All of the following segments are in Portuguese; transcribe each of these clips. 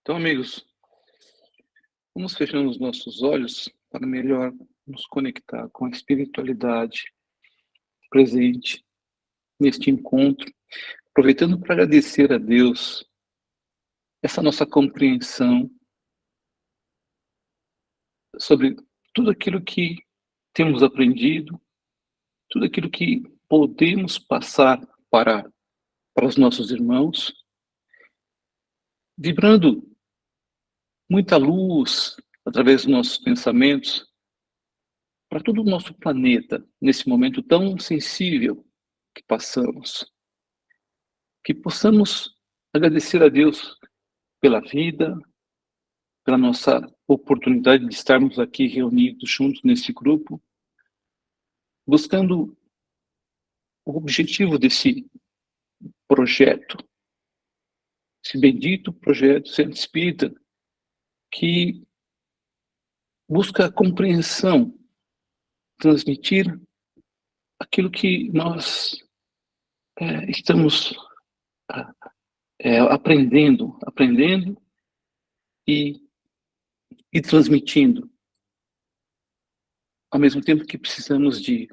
Então, amigos, vamos fechando os nossos olhos para melhor nos conectar com a espiritualidade presente neste encontro, aproveitando para agradecer a Deus essa nossa compreensão sobre tudo aquilo que temos aprendido, tudo aquilo que podemos passar para os nossos irmãos, vibrando muita luz através dos nossos pensamentos para todo o nosso planeta, nesse momento tão sensível que passamos. Que possamos agradecer a Deus pela vida, pela nossa oportunidade de estarmos aqui reunidos juntos nesse grupo, buscando o objetivo desse projeto, esse bendito projeto Centro Espírita, que busca a compreensão, transmitir aquilo que nós estamos aprendendo e transmitindo, ao mesmo tempo que precisamos de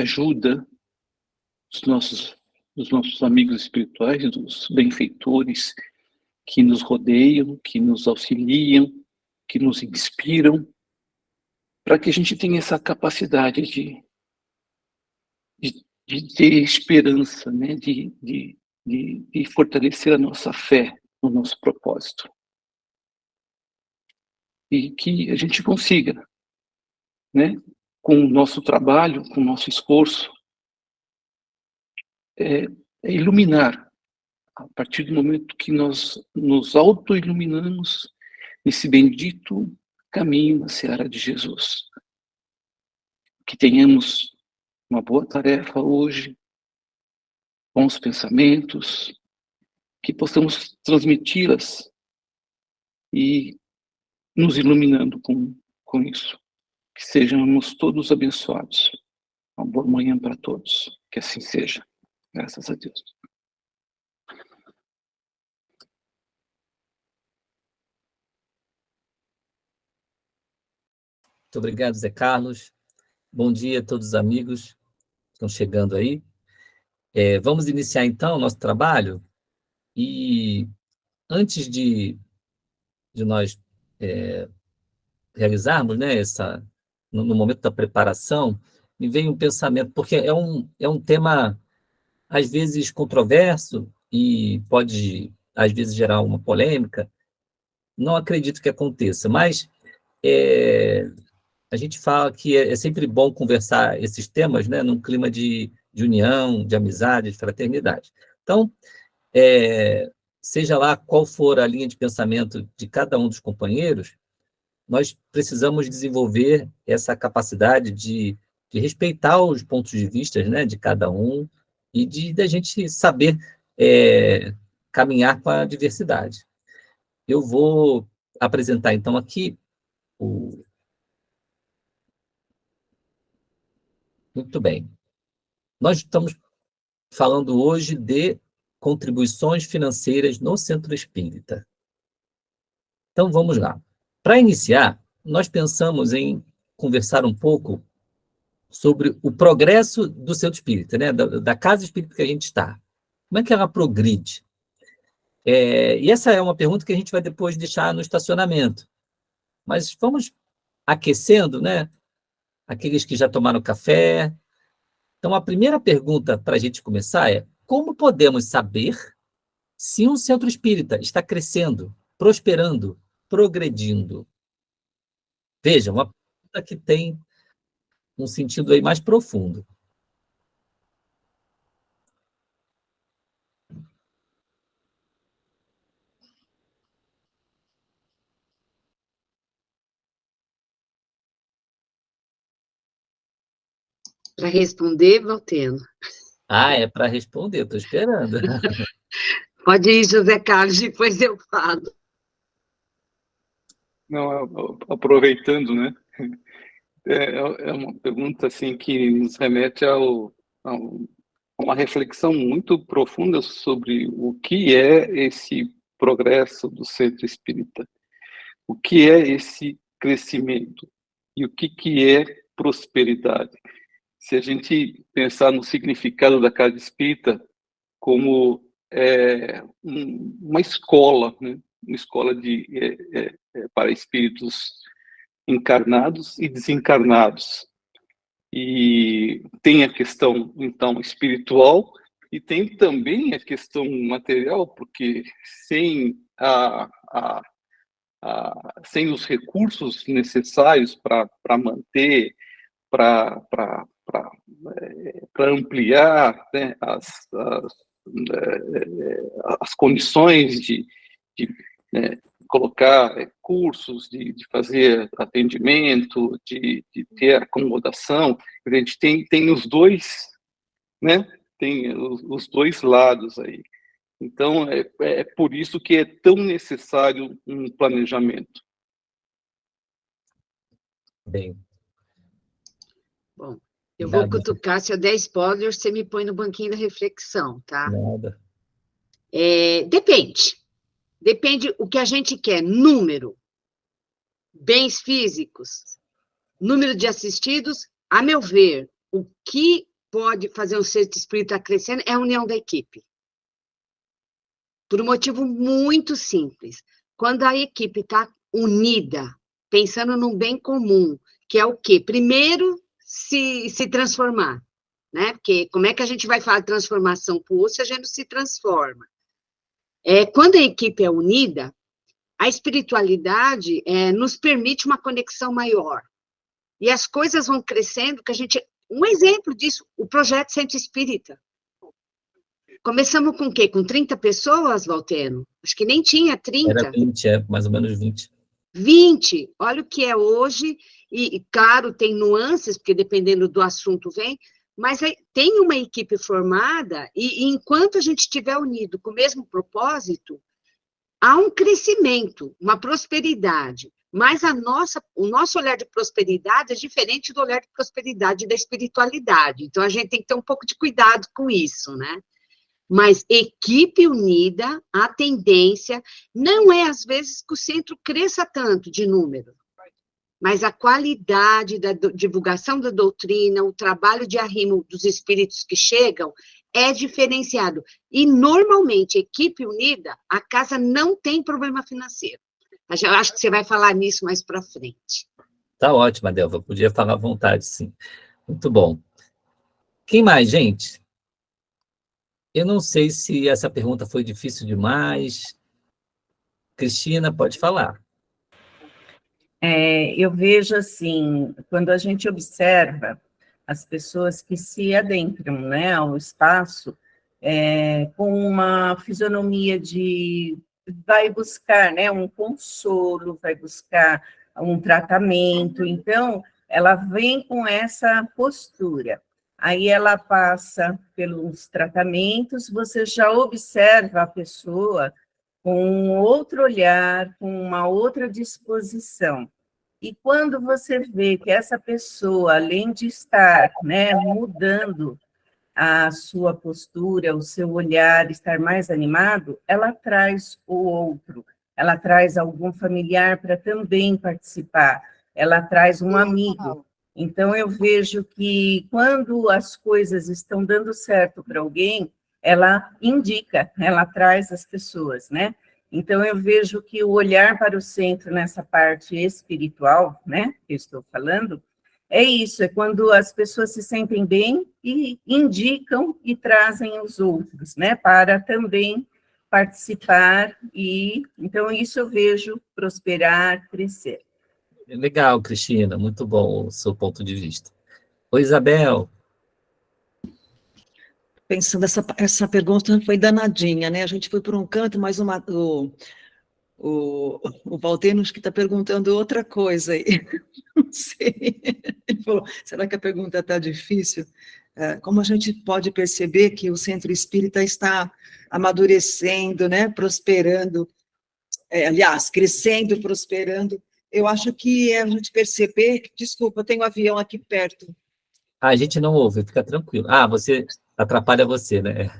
ajuda dos nossos amigos espirituais, dos benfeitores que nos rodeiam, que nos auxiliam, que nos inspiram, para que a gente tenha essa capacidade de ter esperança, né? de fortalecer a nossa fé no nosso propósito. E que a gente consiga, né? Com o nosso trabalho, com o nosso esforço, iluminar, a partir do momento que nós nos auto-iluminamos nesse bendito caminho na seara de Jesus. Que tenhamos uma boa tarefa hoje, bons pensamentos, que possamos transmiti-las e nos iluminando com isso. Que sejamos todos abençoados. Uma boa manhã para todos. Que assim seja. Graças a Deus. Muito obrigado, Zé Carlos. Bom dia a todos os amigos que estão chegando aí. Vamos iniciar, então, o nosso trabalho. E antes de nós realizarmos, né, no momento da preparação, me veio um pensamento, porque é um tema, às vezes, controverso e pode, às vezes, gerar uma polêmica. Não acredito que aconteça, mas a gente fala que é sempre bom conversar esses temas, né, num clima de união, de amizade, de fraternidade. Então, seja lá qual for a linha de pensamento de cada um dos companheiros, nós precisamos desenvolver essa capacidade de respeitar os pontos de vista, né, de cada um e de a gente saber caminhar com a diversidade. Eu vou apresentar, então, aqui Muito bem. Nós estamos falando hoje de contribuições financeiras no Centro Espírita. Então, vamos lá. Para iniciar, nós pensamos em conversar um pouco sobre o progresso do Centro Espírita, né? da Casa Espírita que a gente está. Como é que ela progride? E essa é uma pergunta que a gente vai depois deixar no estacionamento. Mas vamos aquecendo, né? Aqueles que já tomaram café. Então, a primeira pergunta para a gente começar é: como podemos saber se um centro espírita está crescendo, prosperando, progredindo? Veja, uma pergunta que tem um sentido aí mais profundo. Para responder, Valteno. É para responder, estou esperando. Pode ir, José Carlos, depois eu falo. Não, aproveitando, né? É uma pergunta assim que nos remete a uma reflexão muito profunda sobre o que é esse progresso do centro espírita. O que é esse crescimento? E o que é prosperidade? Se a gente pensar no significado da casa espírita como uma escola, né? Uma escola para espíritos encarnados e desencarnados. E tem a questão, então, espiritual, e tem também a questão material, porque sem sem os recursos necessários para manter, para ampliar, né, as condições de colocar cursos, de fazer atendimento, de ter acomodação. A gente tem os dois, né? Tem os dois lados aí. Então, é por isso que é tão necessário um planejamento. Bem. Bom, eu vou cutucar, se eu der spoiler, você me põe no banquinho da reflexão, tá? Nada. Depende. Depende o que a gente quer. Número, bens físicos, número de assistidos. A meu ver, o que pode fazer um centro espírita crescendo é a união da equipe. Por um motivo muito simples. Quando a equipe está unida, pensando num bem comum, que é o quê? Primeiro, se transformar, né? Porque como é que a gente vai falar de transformação para o outro se a gente não se transforma? Quando a equipe é unida, a espiritualidade nos permite uma conexão maior. E as coisas vão crescendo, que a gente... Um exemplo disso, o projeto Centro Espírita. Começamos com o quê? Com 30 pessoas, Valteno? Acho que nem tinha 30. Era 20, mais ou menos 20. 20, olha o que é hoje, e claro, tem nuances, porque dependendo do assunto vem, mas tem uma equipe formada, e enquanto a gente estiver unido com o mesmo propósito, há um crescimento, uma prosperidade, mas o nosso olhar de prosperidade é diferente do olhar de prosperidade da espiritualidade, então a gente tem que ter um pouco de cuidado com isso, né? Mas equipe unida, a tendência não é, às vezes, que o centro cresça tanto de número, mas a qualidade da divulgação da doutrina, o trabalho de arrimo dos espíritos que chegam, é diferenciado. E, normalmente, equipe unida, a casa não tem problema financeiro. Eu acho que você vai falar nisso mais para frente. Tá ótimo, Adelva. Podia falar à vontade, sim. Muito bom. Quem mais, gente? Eu não sei se essa pergunta foi difícil demais. Cristina, pode falar. Eu vejo assim, quando a gente observa as pessoas que se adentram, né, ao espaço, com uma fisionomia de vai buscar, né, um consolo, vai buscar um tratamento, então ela vem com essa postura. Aí ela passa pelos tratamentos, você já observa a pessoa com um outro olhar, com uma outra disposição. E quando você vê que essa pessoa, além de estar, né, mudando a sua postura, o seu olhar, estar mais animado, ela traz o outro, ela traz algum familiar para também participar, ela traz um amigo. Então, eu vejo que quando as coisas estão dando certo para alguém, ela indica, ela traz as pessoas, né? Então, eu vejo que o olhar para o centro nessa parte espiritual, né, que eu estou falando, é isso, é quando as pessoas se sentem bem e indicam e trazem os outros, né, para também participar, e então isso eu vejo prosperar, crescer. Legal, Cristina, muito bom o seu ponto de vista. Oi, Isabel. Pensando, essa pergunta foi danadinha, né? A gente foi por um canto, mas o Valteno acho que está perguntando outra coisa aí. Não sei. Ele falou, será que a pergunta está difícil? Como a gente pode perceber que o centro espírita está amadurecendo, né? Prosperando, aliás, crescendo, prosperando. Eu acho que é a gente perceber... Desculpa, tem um avião aqui perto. A gente não ouve, fica tranquilo. Você atrapalha você, né?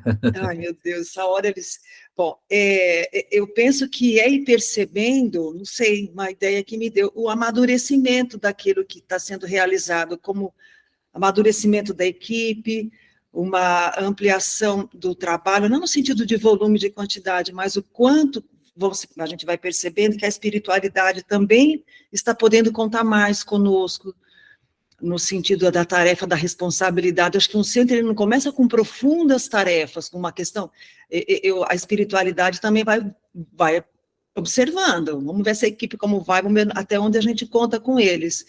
Ai, meu Deus, essa hora eles... Bom, eu penso que é ir percebendo, não sei, uma ideia que me deu, o amadurecimento daquilo que está sendo realizado, como amadurecimento da equipe, uma ampliação do trabalho, não no sentido de volume, de quantidade, mas o quanto a gente vai percebendo que a espiritualidade também está podendo contar mais conosco, no sentido da tarefa, da responsabilidade. Acho que um centro ele não começa com profundas tarefas, com uma questão... a espiritualidade também vai observando, vamos ver essa equipe como vai, vamos ver até onde a gente conta com eles.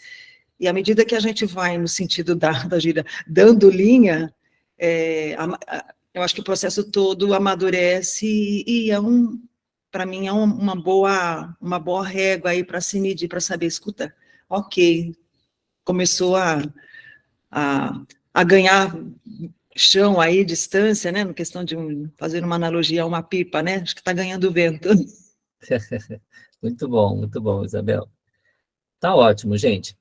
E à medida que a gente vai no sentido da gira, dando linha, eu acho que o processo todo amadurece e para mim, é uma boa régua aí para se medir, para saber, escuta, ok, começou a ganhar chão aí, distância, né, na questão de fazer uma analogia a uma pipa, né, acho que está ganhando vento. Muito bom, Isabel. Tá ótimo, gente.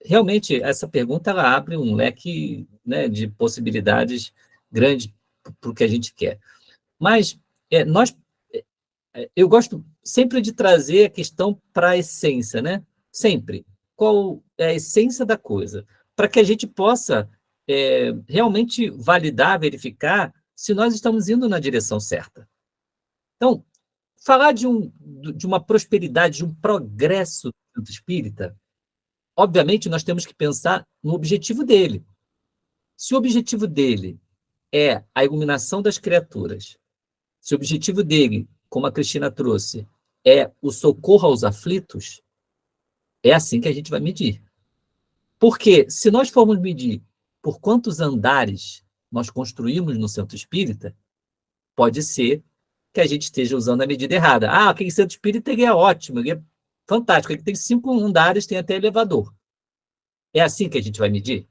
Realmente, essa pergunta ela abre um leque, né, de possibilidades grande para o que a gente quer. Mas eu gosto sempre de trazer a questão para a essência, né? Sempre. Qual é a essência da coisa? Para que a gente possa realmente validar, verificar se nós estamos indo na direção certa. Então, falar de uma prosperidade, de um progresso do centro espírita, obviamente, nós temos que pensar no objetivo dele. Se o objetivo dele é a iluminação das criaturas, se o objetivo dele, como a Cristina trouxe, é o socorro aos aflitos, é assim que a gente vai medir. Porque se nós formos medir por quantos andares nós construímos no centro espírita, pode ser que a gente esteja usando a medida errada. Ah, aquele centro espírita ele é ótimo, ele é fantástico, ele tem 5 andares, tem até elevador. É assim que a gente vai medir?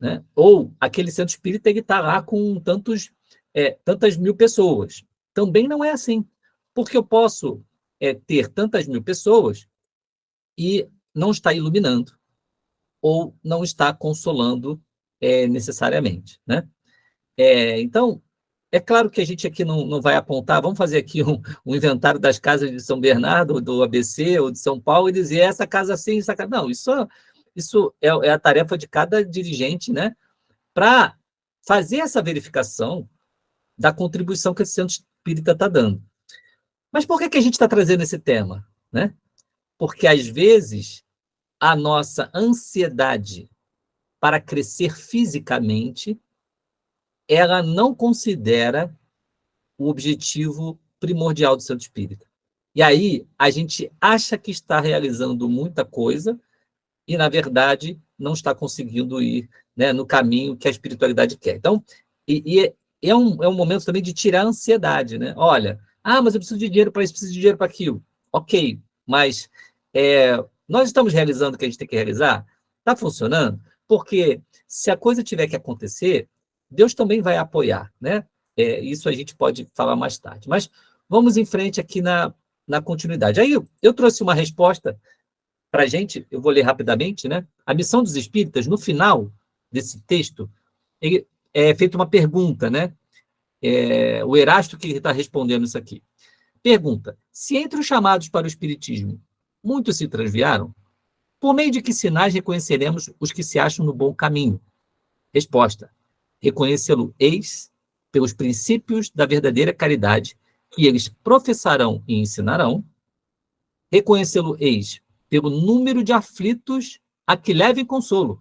Né? Ou aquele centro espírita está lá com tantas mil pessoas. Também não é assim. Porque eu posso ter tantas mil pessoas e não estar iluminando, ou não estar consolando necessariamente. Né? Então, é claro que a gente aqui não vai apontar, vamos fazer aqui um inventário das casas de São Bernardo, do ABC, ou de São Paulo, e dizer essa casa sim, essa casa... Não, isso é a tarefa de cada dirigente, né? Para fazer essa verificação da contribuição que esse centro espírita está dando. Mas por que a gente está trazendo esse tema? Né? Porque, às vezes, a nossa ansiedade para crescer fisicamente, ela não considera o objetivo primordial do centro espírita. E aí, a gente acha que está realizando muita coisa e, na verdade, não está conseguindo ir, né, no caminho que a espiritualidade quer. Então, é um momento também de tirar a ansiedade, né? Olha, mas eu preciso de dinheiro para isso, preciso de dinheiro para aquilo. Ok, mas nós estamos realizando o que a gente tem que realizar? Está funcionando? Porque se a coisa tiver que acontecer, Deus também vai apoiar, né? Isso a gente pode falar mais tarde. Mas vamos em frente aqui na continuidade. Aí eu trouxe uma resposta para a gente, eu vou ler rapidamente, né? A missão dos espíritas, no final desse texto, ele é feita uma pergunta, né? O Erasto que está respondendo isso aqui. Pergunta: se entre os chamados para o espiritismo muitos se transviaram, por meio de que sinais reconheceremos os que se acham no bom caminho? Resposta: reconhecê-lo-eis pelos princípios da verdadeira caridade que eles professarão e ensinarão. Reconhecê-lo-eis pelo número de aflitos a que levem consolo.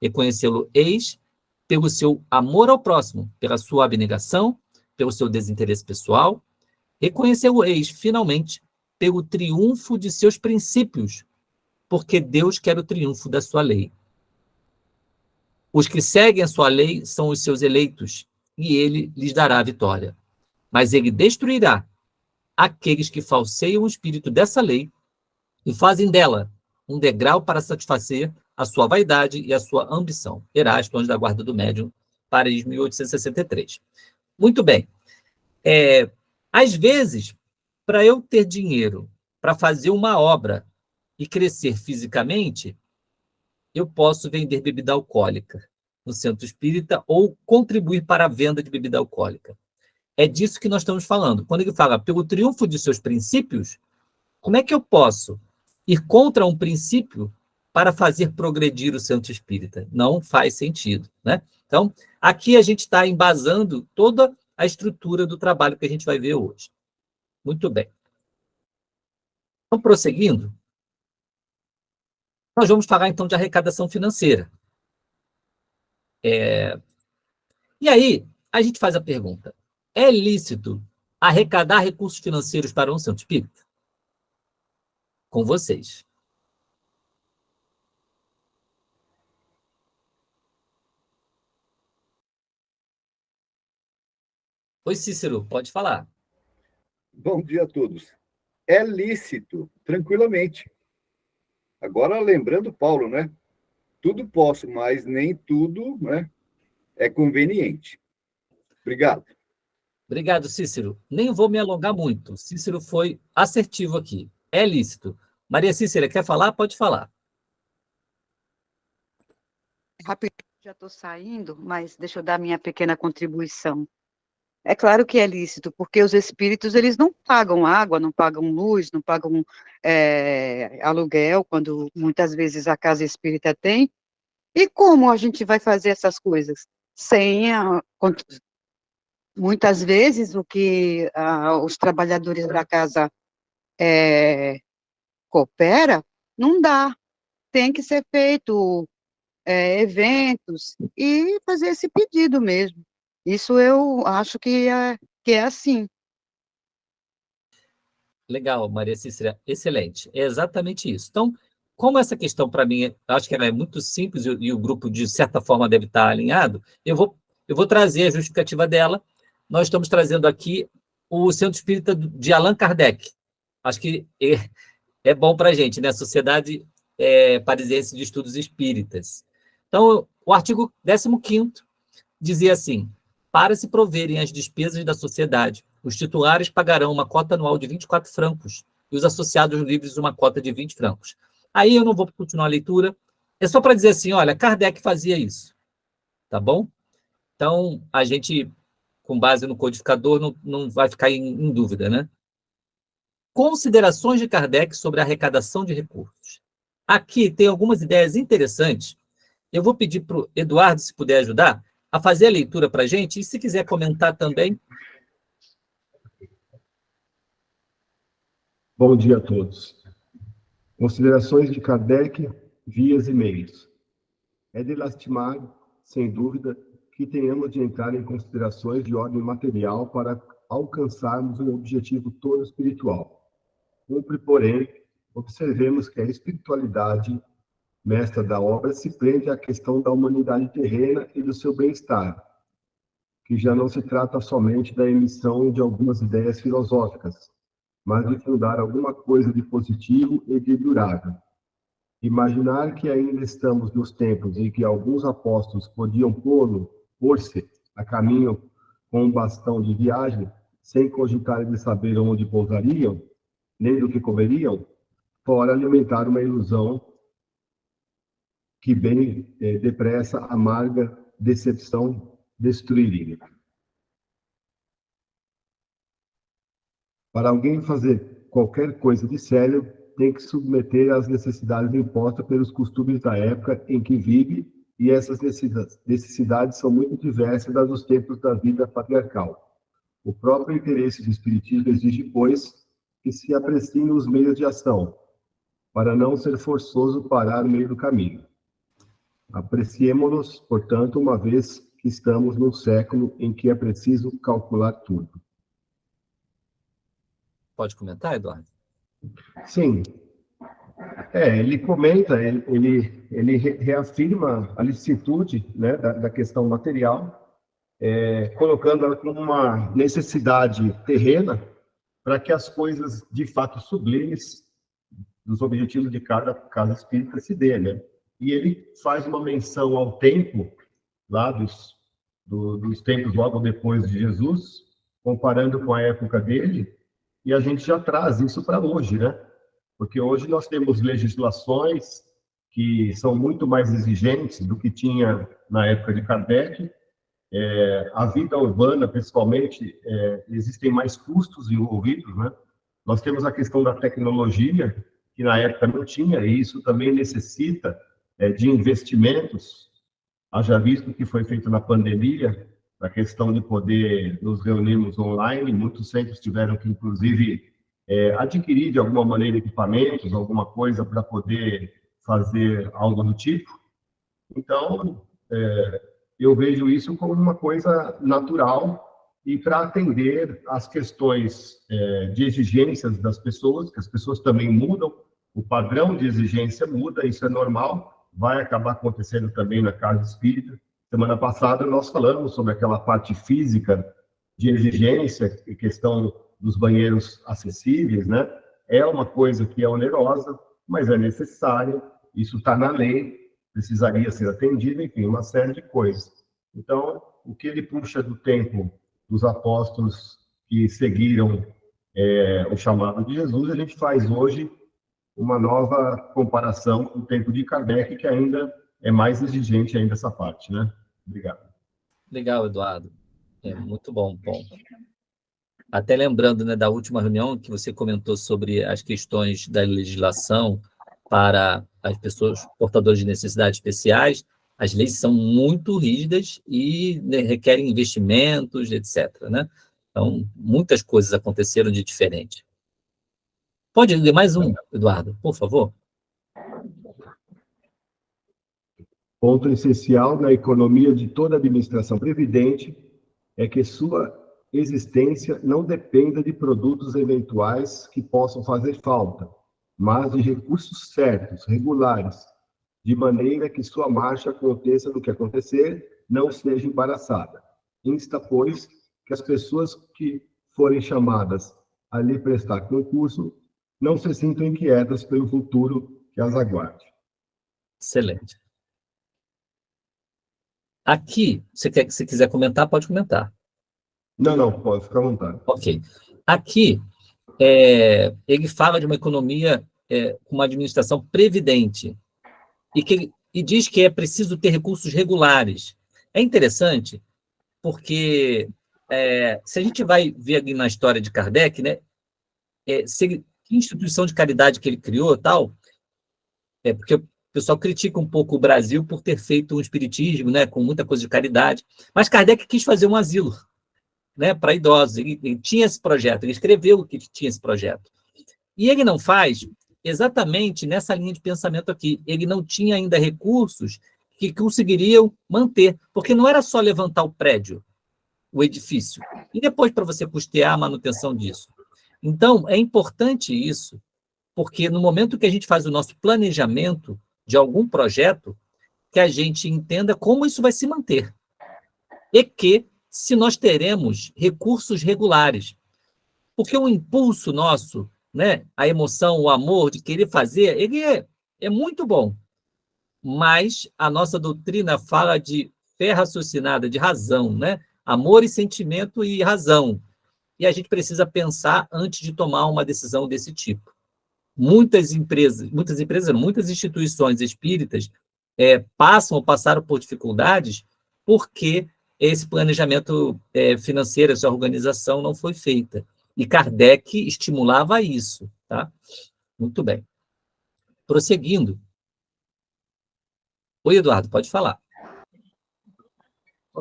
Reconhecê-lo-eis pelo seu amor ao próximo, pela sua abnegação, pelo seu desinteresse pessoal. Reconhecê-lo-eis, finalmente, pelo triunfo de seus princípios, porque Deus quer o triunfo da sua lei. Os que seguem a sua lei são os seus eleitos, e ele lhes dará a vitória. Mas ele destruirá aqueles que falseiam o espírito dessa lei e fazem dela um degrau para satisfazer a sua vaidade e a sua ambição. Erasto, Anjo da Guarda do Médium, Paris, 1863. Muito bem. Às vezes, para eu ter dinheiro para fazer uma obra e crescer fisicamente, eu posso vender bebida alcoólica. no centro espírita ou contribuir para a venda de bebida alcoólica. É disso que nós estamos falando. Quando ele fala, pelo triunfo de seus princípios, como é que eu posso ir contra um princípio para fazer progredir o centro espírita? Não faz sentido, né? Então, aqui a gente está embasando toda a estrutura do trabalho que a gente vai ver hoje. Muito bem. Então, prosseguindo, nós vamos falar, então, de arrecadação financeira. E aí, a gente faz a pergunta, é lícito arrecadar recursos financeiros para um centro espírita? Com vocês. Oi, Cícero, pode falar. Bom dia a todos. É lícito, tranquilamente. Agora, lembrando Paulo, né? Tudo posso, mas nem tudo, né, é conveniente. Obrigado. Obrigado, Cícero. Nem vou me alongar muito. Cícero foi assertivo aqui. É lícito. Maria Cícera, quer falar? Pode falar. Rapidinho, já estou saindo, mas deixa eu dar minha pequena contribuição. É claro que é lícito, porque os espíritos, eles não pagam água, não pagam luz, não pagam aluguel, quando muitas vezes a casa espírita tem. E como a gente vai fazer essas coisas? Muitas vezes, o que os trabalhadores da casa coopera, não dá. Tem que ser feito eventos e fazer esse pedido mesmo. Isso eu acho que é assim. Legal, Maria Cícera, excelente. É exatamente isso. Então, como essa questão, para mim, acho que ela é muito simples e o grupo, de certa forma, deve estar alinhado, eu vou trazer a justificativa dela. Nós estamos trazendo aqui o Centro Espírita de Allan Kardec. Acho que é bom para a gente, né? Sociedade Parisiense de Estudos Espíritas. Então, o artigo 15º dizia assim, para se proverem as despesas da sociedade, os titulares pagarão uma cota anual de 24 francos e os associados livres uma cota de 20 francos. Aí eu não vou continuar a leitura, é só para dizer assim, olha, Kardec fazia isso, tá bom? Então, a gente, com base no codificador, não vai ficar em dúvida, né? Considerações de Kardec sobre a arrecadação de recursos. Aqui tem algumas ideias interessantes. Eu vou pedir para o Eduardo, se puder ajudar, a fazer a leitura para a gente, e se quiser comentar também. Bom dia a todos. Considerações de Kardec, vias e meios. É de lastimar, sem dúvida, que tenhamos de entrar em considerações de ordem material para alcançarmos um objetivo todo espiritual. Cumpre, porém, observemos que a espiritualidade, mestra da obra, se prende à questão da humanidade terrena e do seu bem-estar, que já não se trata somente da emissão de algumas ideias filosóficas, mas de fundar alguma coisa de positivo e de durável. Imaginar que ainda estamos nos tempos em que alguns apóstolos podiam pôr-se a caminho com um bastão de viagem, sem cogitar de saber onde pousariam, nem do que comeriam, fora alimentar uma ilusão que bem depressa amarga decepção destruiria. Para alguém fazer qualquer coisa de sério, tem que submeter às necessidades impostas pelos costumes da época em que vive, e essas necessidades são muito diversas das dos tempos da vida patriarcal. O próprio interesse do espiritismo exige, pois, que se apreciem os meios de ação, para não ser forçoso parar no meio do caminho. Apreciemo-los, portanto, uma vez que estamos num século em que é preciso calcular tudo. Pode comentar, Eduardo? Sim. Ele comenta, ele reafirma a licitude, né, da questão material, colocando-a como uma necessidade terrena para que as coisas, de fato, sublimes dos objetivos de cada casa espírita se dê, né? E ele faz uma menção ao tempo, lá dos tempos logo depois de Jesus, comparando com a época dele, e a gente já traz isso para hoje, né? Porque hoje nós temos legislações, que são muito mais exigentes do que tinha na época de Kardec. A vida urbana, principalmente, existem mais custos envolvidos, né? Nós temos a questão da tecnologia, que na época não tinha, e isso também necessita de investimentos. Haja visto que foi feito na pandemia, a questão de poder nos reunirmos online, muitos centros tiveram que, inclusive, adquirir de alguma maneira equipamentos, alguma coisa para poder fazer algo do tipo. Então, eu vejo isso como uma coisa natural e para atender às questões de exigências das pessoas, que as pessoas também mudam, o padrão de exigência muda, isso é normal, vai acabar acontecendo também na casa espírita. Semana passada nós falamos sobre aquela parte física de exigência, questão dos banheiros acessíveis, né? É uma coisa que é onerosa, mas é necessária, isso está na lei, precisaria ser atendido, enfim, uma série de coisas. Então, o que ele puxa do tempo dos apóstolos que seguiram o chamado de Jesus, a gente faz hoje uma nova comparação com o tempo de Kardec, que ainda é mais exigente ainda essa parte, né? Obrigado. Legal, Eduardo. Muito bom. Até lembrando, né, da última reunião que você comentou sobre as questões da legislação para as pessoas portadoras de necessidades especiais, as leis são muito rígidas e, né, requerem investimentos, etc., né? Então, muitas coisas aconteceram de diferente. Pode ler mais um, Eduardo, por favor? Ponto essencial na economia de toda administração previdente é que sua existência não dependa de produtos eventuais que possam fazer falta, mas de recursos certos, regulares, de maneira que sua marcha aconteça no que acontecer, não seja embaraçada. Insta, pois, que as pessoas que forem chamadas a lhe prestar concurso não se sintam inquietas pelo futuro que as aguarde. Excelente. Aqui, se quiser comentar, pode comentar. Não, pode ficar à vontade. Ok. Aqui, ele fala de uma economia com uma administração previdente e diz que é preciso ter recursos regulares. É interessante, porque se a gente vai ver aqui na história de Kardec, né, que instituição de caridade que ele criou, tal, porque o pessoal critica um pouco o Brasil por ter feito um espiritismo, né, com muita coisa de caridade, mas Kardec quis fazer um asilo, né, para idosos. Ele tinha esse projeto, ele escreveu que tinha esse projeto. E ele não faz exatamente nessa linha de pensamento aqui. Ele não tinha ainda recursos que conseguiriam manter, porque não era só levantar o prédio, o edifício, e depois para você custear a manutenção disso. Então, é importante isso, porque no momento que a gente faz o nosso planejamento de algum projeto, que a gente entenda como isso vai se manter. E que se nós teremos recursos regulares. Porque o impulso nosso, né, a emoção, o amor de querer fazer, ele é muito bom. Mas a nossa doutrina fala de fé raciocinada, de razão, né? Amor e sentimento e razão. E a gente precisa pensar antes de tomar uma decisão desse tipo. Muitas instituições espíritas passam ou passaram por dificuldades porque esse planejamento financeiro, essa organização não foi feita. E Kardec estimulava isso, tá? Muito bem. Prosseguindo. Oi, Eduardo, pode falar.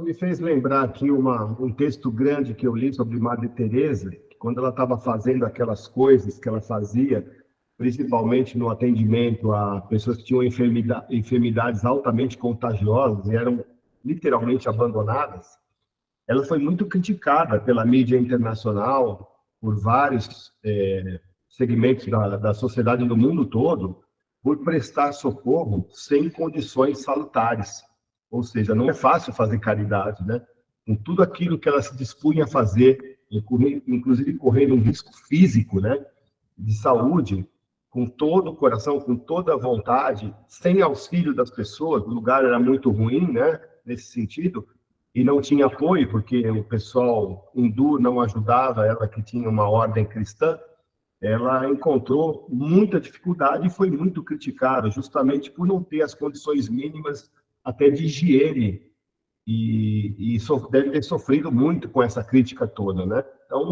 Me fez lembrar aqui um texto grande que eu li sobre Madre Teresa, que quando ela estava fazendo aquelas coisas que ela fazia, principalmente no atendimento a pessoas que tinham enfermidades altamente contagiosas e eram literalmente abandonadas, ela foi muito criticada pela mídia internacional, por vários segmentos da sociedade do mundo todo, por prestar socorro sem condições salutares. Ou seja, não é fácil fazer caridade, né? Com tudo aquilo que ela se dispunha a fazer, inclusive correndo um risco físico, né, de saúde, com todo o coração, com toda a vontade, sem auxílio das pessoas, o lugar era muito ruim, né, nesse sentido, e não tinha apoio, porque o pessoal hindu não ajudava ela, que tinha uma ordem cristã. ela encontrou muita dificuldade e foi muito criticada, justamente por não ter as condições mínimas até de higiene, e deve ter sofrido muito com essa crítica toda, né? Então,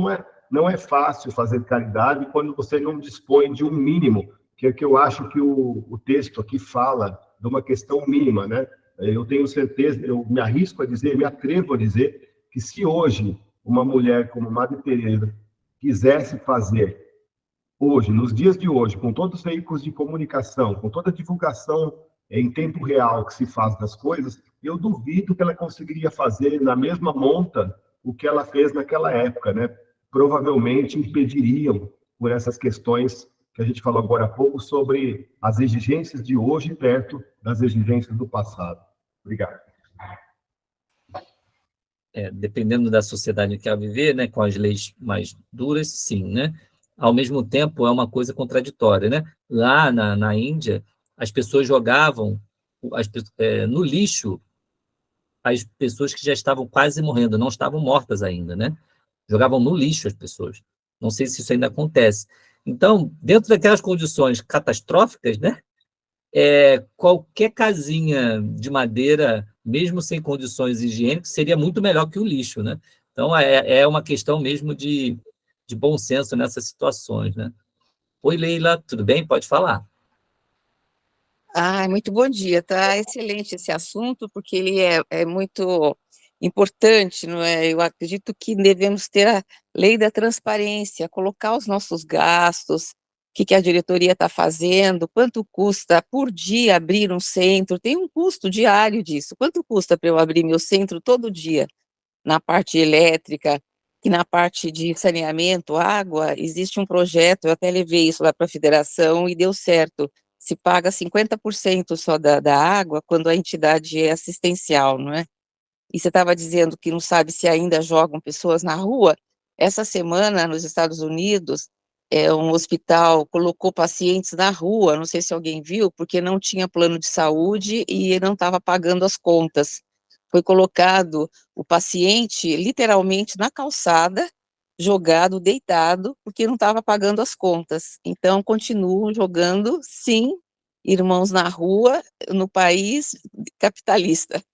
não é fácil fazer caridade quando você não dispõe de um mínimo, que é que eu acho que o texto aqui fala de uma questão mínima, né? Eu tenho certeza, eu me arrisco a dizer, me atrevo a dizer, que se hoje uma mulher como Madre Teresa quisesse fazer hoje, nos dias de hoje, com todos os veículos de comunicação, com toda a divulgação em tempo real que se faz das coisas, eu duvido que ela conseguiria fazer na mesma monta o que ela fez naquela época, né? Provavelmente impediriam por essas questões que a gente falou agora há pouco sobre as exigências de hoje perto das exigências do passado. Obrigado. Dependendo da sociedade em que ela viver, né, com as leis mais duras, sim, né? Ao mesmo tempo, é uma coisa contraditória, né? Lá na Índia, as pessoas jogavam no lixo as pessoas que já estavam quase morrendo, não estavam mortas ainda, né? Jogavam no lixo as pessoas. Não sei se isso ainda acontece. Então, dentro daquelas condições catastróficas, né? Qualquer casinha de madeira, mesmo sem condições higiênicas, seria muito melhor que o lixo, né? Então, é uma questão mesmo de bom senso nessas situações, né? Oi, Leila, tudo bem? Pode falar. Muito bom dia, tá excelente esse assunto, porque ele é muito importante, não é? Eu acredito que devemos ter a lei da transparência, colocar os nossos gastos, o que a diretoria está fazendo, quanto custa por dia abrir um centro, tem um custo diário disso, quanto custa para eu abrir meu centro todo dia, na parte elétrica, e na parte de saneamento, água, existe um projeto, eu até levei isso lá para a federação e deu certo, se paga 50% só da água quando a entidade é assistencial, não é? E você estava dizendo que não sabe se ainda jogam pessoas na rua. Essa semana, nos Estados Unidos, um hospital colocou pacientes na rua, não sei se alguém viu, porque não tinha plano de saúde e não estava pagando as contas. Foi colocado o paciente literalmente na calçada, jogado, deitado, porque não estava pagando as contas. Então, continuam jogando, sim, irmãos na rua, no país capitalista.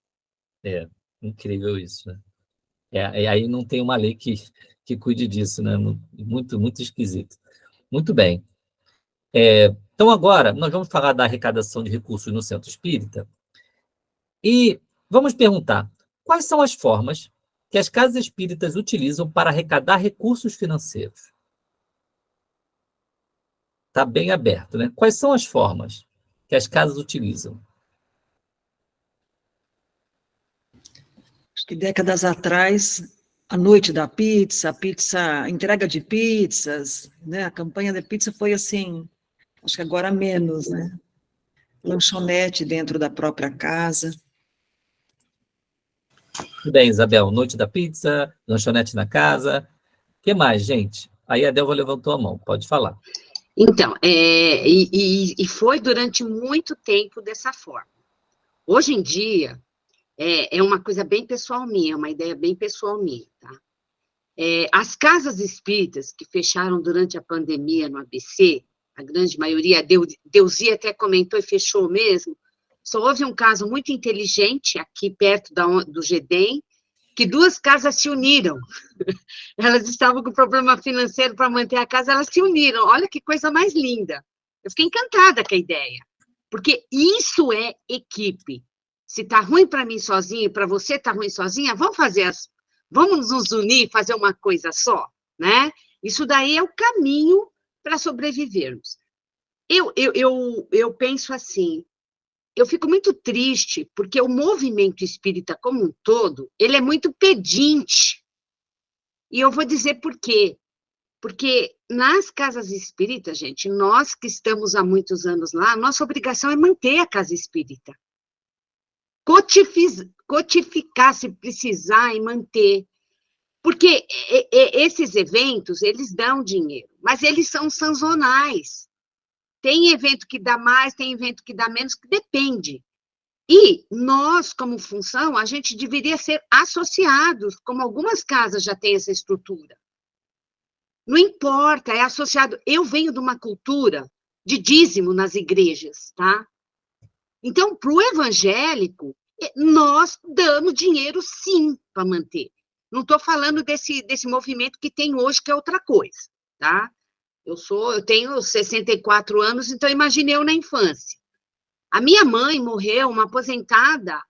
Incrível isso, né? E aí não tem uma lei que cuide disso, né? Muito, muito esquisito. Muito bem. Então, agora, nós vamos falar da arrecadação de recursos no Centro Espírita e vamos perguntar quais são as formas que as casas espíritas utilizam para arrecadar recursos financeiros. Está bem aberto, né? Quais são as formas que as casas utilizam? Acho que décadas atrás, a noite da pizza, a entrega de pizzas, né? A campanha da pizza foi assim, acho que agora menos, né? Lanchonete dentro da própria casa. Tudo bem, Isabel, noite da pizza, lanchonete na casa. O que mais, gente? Aí a Delva levantou a mão, pode falar. Então, e foi durante muito tempo dessa forma. Hoje em dia, é uma coisa bem pessoal minha, uma ideia bem pessoal minha, tá? As casas espíritas que fecharam durante a pandemia no ABC, a grande maioria, a Deusia até comentou e fechou mesmo, só houve um caso muito inteligente aqui perto do GEDEM, que duas casas se uniram. Elas estavam com problema financeiro para manter a casa, elas se uniram. Olha que coisa mais linda. Eu fiquei encantada com a ideia, porque isso é equipe. Se está ruim para mim sozinho, para você está ruim sozinha, vamos nos unir, fazer uma coisa só, né? Isso daí é o caminho para sobrevivermos. Eu penso assim, eu fico muito triste, porque o movimento espírita como um todo, ele é muito pedinte. E eu vou dizer por quê. Porque nas casas espíritas, gente, nós que estamos há muitos anos lá, nossa obrigação é manter a casa espírita. Cotificar, se precisar, e manter. Porque esses eventos, eles dão dinheiro, mas eles são sazonais. Tem evento que dá mais, tem evento que dá menos, que depende. E nós, como função, a gente deveria ser associados, como algumas casas já têm essa estrutura. Não importa, é associado. Eu venho de uma cultura de dízimo nas igrejas, tá? Então, para o evangélico, nós damos dinheiro sim para manter. Não estou falando desse movimento que tem hoje, que é outra coisa, tá? Eu tenho 64 anos, então imagine eu na infância. A minha mãe morreu, uma aposentada,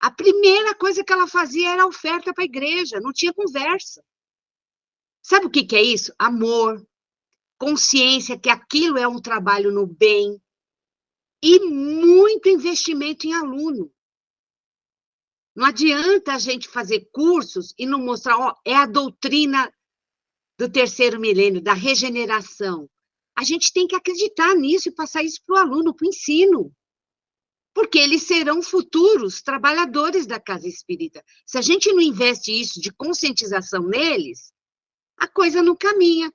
a primeira coisa que ela fazia era oferta para a igreja, não tinha conversa. Sabe o que é isso? Amor, consciência que aquilo é um trabalho no bem e muito investimento em aluno. Não adianta a gente fazer cursos e não mostrar, ó, é a doutrina do terceiro milênio, da regeneração. A gente tem que acreditar nisso e passar isso para o aluno, para o ensino. Porque eles serão futuros trabalhadores da casa espírita. Se a gente não investe isso de conscientização neles, a coisa não caminha.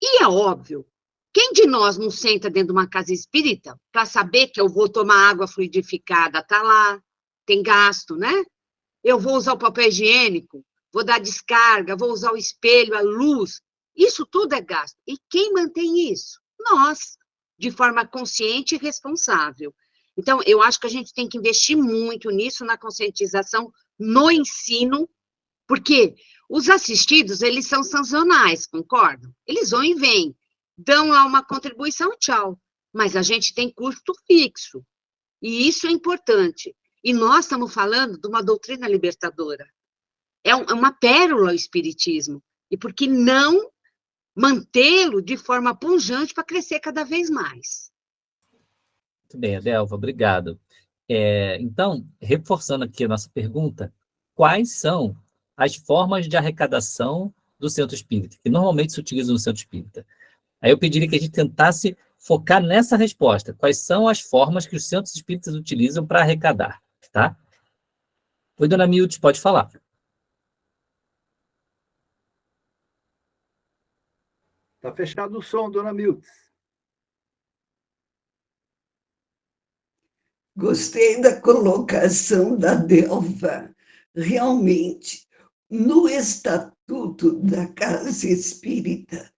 E é óbvio, quem de nós não senta dentro de uma casa espírita para saber que eu vou tomar água fluidificada, está lá, tem gasto, né? Eu vou usar o papel higiênico, vou dar descarga, vou usar o espelho, a luz. Isso tudo é gasto. E quem mantém isso? Nós, de forma consciente e responsável. Então, eu acho que a gente tem que investir muito nisso, na conscientização, no ensino, porque os assistidos, eles são sazonais, concordam? Eles vão e vêm, dão lá uma contribuição, tchau. Mas a gente tem custo fixo, e isso é importante. E nós estamos falando de uma doutrina libertadora. É uma pérola o espiritismo. E por que não mantê-lo de forma pujante para crescer cada vez mais? Muito bem, Adelva, obrigado. Então, reforçando aqui a nossa pergunta, quais são as formas de arrecadação do centro espírita, que normalmente se utiliza no centro espírita? Aí eu pediria que a gente tentasse focar nessa resposta. Quais são as formas que os centros espíritas utilizam para arrecadar? Tá? Oi, dona Mildes, pode falar. Está fechado o som, dona Mildes. Gostei da colocação da Delva. Realmente, no Estatuto da Casa Espírita,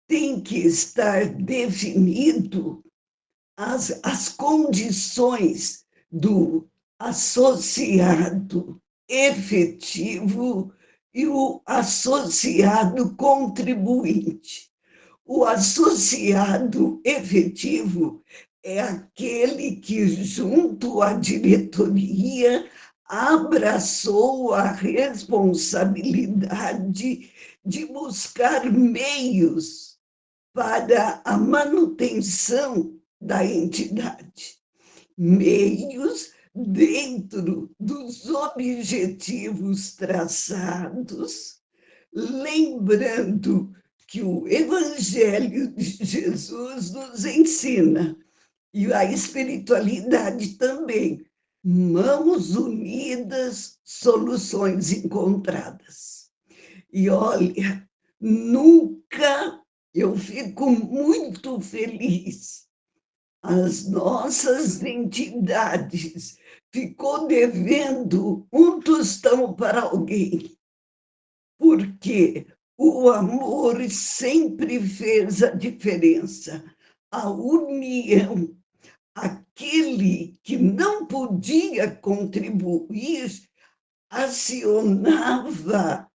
tem que estar definido as condições do associado efetivo e o associado contribuinte. O associado efetivo é aquele que, junto à diretoria, abraçou a responsabilidade de buscar meios para a manutenção da entidade, meios dentro dos objetivos traçados, lembrando que o Evangelho de Jesus nos ensina, e a espiritualidade também, mãos unidas, soluções encontradas. E olha, nunca eu fico muito feliz. As nossas entidades ficou devendo um tostão para alguém, porque o amor sempre fez a diferença, a união. Aquele que não podia contribuir acionava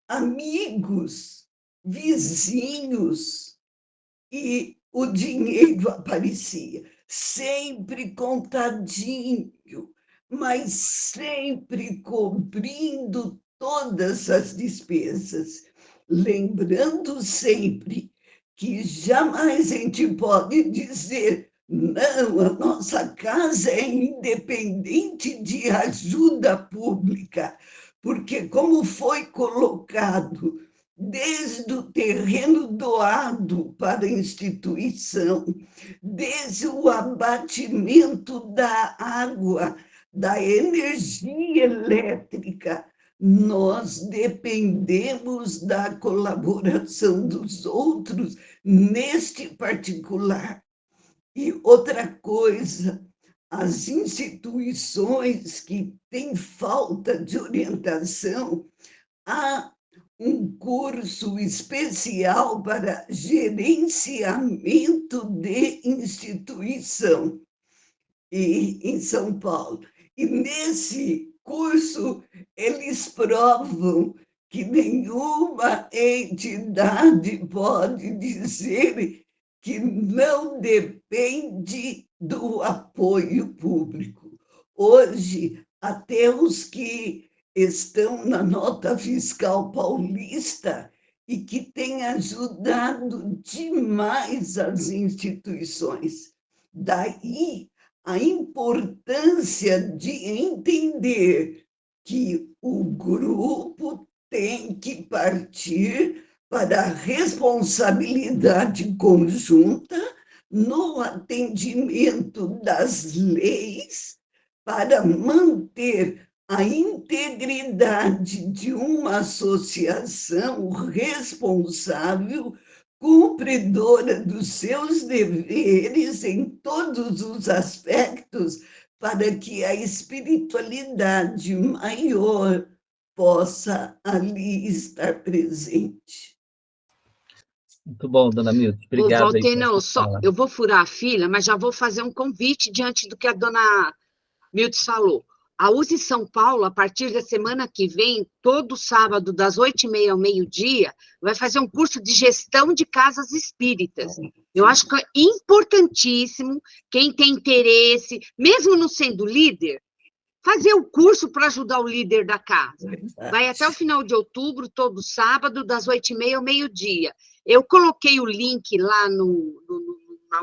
amigos, vizinhos, e o dinheiro aparecia, sempre contadinho, mas sempre cobrindo todas as despesas, lembrando sempre que jamais a gente pode dizer: não, a nossa casa é independente de ajuda pública, porque, como foi colocado, desde o terreno doado para a instituição, desde o abatimento da água, da energia elétrica, nós dependemos da colaboração dos outros neste particular. E outra coisa, as instituições que têm falta de orientação, há um curso especial para gerenciamento de instituição em São Paulo. E nesse curso, eles provam que nenhuma entidade pode dizer que não depende do apoio público. Hoje, até os que estão na nota fiscal paulista e que têm ajudado demais as instituições. Daí a importância de entender que o grupo tem que partir para a responsabilidade conjunta no atendimento das leis para manter a integridade de uma associação responsável, cumpridora dos seus deveres em todos os aspectos, para que a espiritualidade maior possa ali estar presente. Muito bom, dona Milton. Obrigado. Ô, Walter, não, eu vou furar a fila, mas já vou fazer um convite diante do que a dona Milton falou. A USE São Paulo, a partir da semana que vem, todo sábado, das 8h30 ao meio-dia, vai fazer um curso de gestão de casas espíritas. Eu acho que é importantíssimo, quem tem interesse, mesmo não sendo líder, fazer o curso para ajudar o líder da casa. Vai até o final de outubro, todo sábado, das 8h30 ao meio-dia. Eu coloquei o link lá na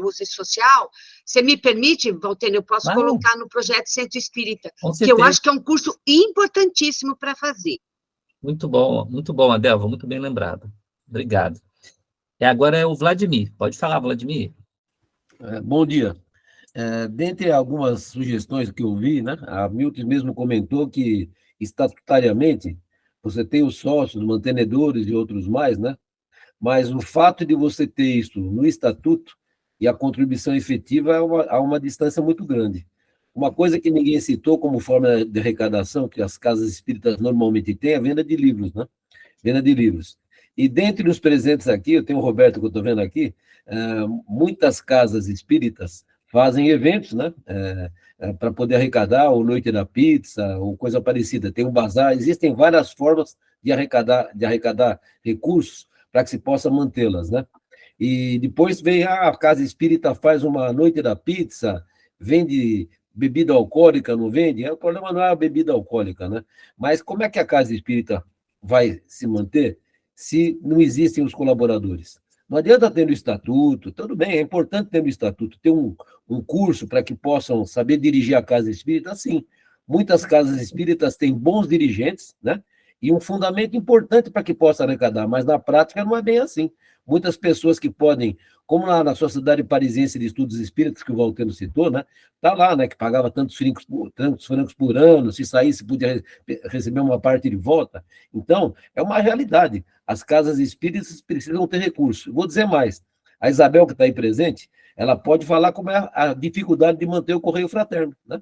USE Social. Você me permite, Walter, eu posso colocar no projeto Centro Espírita, que eu acho que é um curso importantíssimo para fazer. Muito bom, Adelva, muito bem lembrado. Obrigado. E agora é o Vladimir. Pode falar, Vladimir. Bom dia. Dentre algumas sugestões que eu vi, né, a Milton mesmo comentou que, estatutariamente, você tem os sócios, os mantenedores e outros mais, né? Mas o fato de você ter isso no estatuto e a contribuição efetiva há uma distância muito grande. Uma coisa que ninguém citou como forma de arrecadação, que as casas espíritas normalmente têm, é a venda de livros, né? Venda de livros. E dentre os presentes aqui, eu tenho o Roberto que eu estou vendo aqui, muitas casas espíritas fazem eventos, né? Para poder arrecadar, ou Noite da Pizza, ou coisa parecida. Tem um bazar, existem várias formas de arrecadar recursos para que se possa mantê-las, né? E depois vem a casa espírita faz uma Noite da Pizza, vende bebida alcoólica, não vende? O problema não é a bebida alcoólica, né? Mas como é que a casa espírita vai se manter se não existem os colaboradores? Não adianta ter o estatuto, tudo bem, é importante ter o estatuto, ter um curso para que possam saber dirigir a casa espírita, sim. Muitas casas espíritas têm bons dirigentes, né? E um fundamento importante para que possa arrecadar, mas na prática não é bem assim. Muitas pessoas que podem, como lá na Sociedade Parisiense de Estudos Espíritas, que o Valteno citou, né? Está lá, né? Que pagava tantos francos por ano, se saísse podia receber uma parte de volta. Então, é uma realidade. As casas espíritas precisam ter recursos. Vou dizer mais, a Isabel, que está aí presente, ela pode falar como é a dificuldade de manter o Correio Fraterno, né?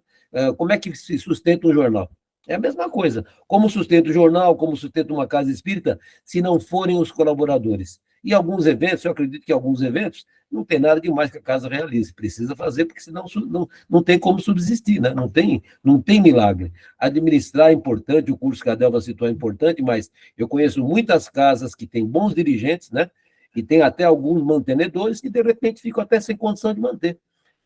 Como é que se sustenta um jornal. É a mesma coisa. Como sustenta o jornal, como sustenta uma casa espírita, se não forem os colaboradores. E alguns eventos, eu acredito que alguns eventos, não tem nada demais que a casa realize. Precisa fazer, porque senão não tem como subsistir, né? Não tem milagre. Administrar é importante, o curso que a Delva citou é importante, mas eu conheço muitas casas que têm bons dirigentes, né? E tem até alguns mantenedores que, de repente, ficam até sem condição de manter.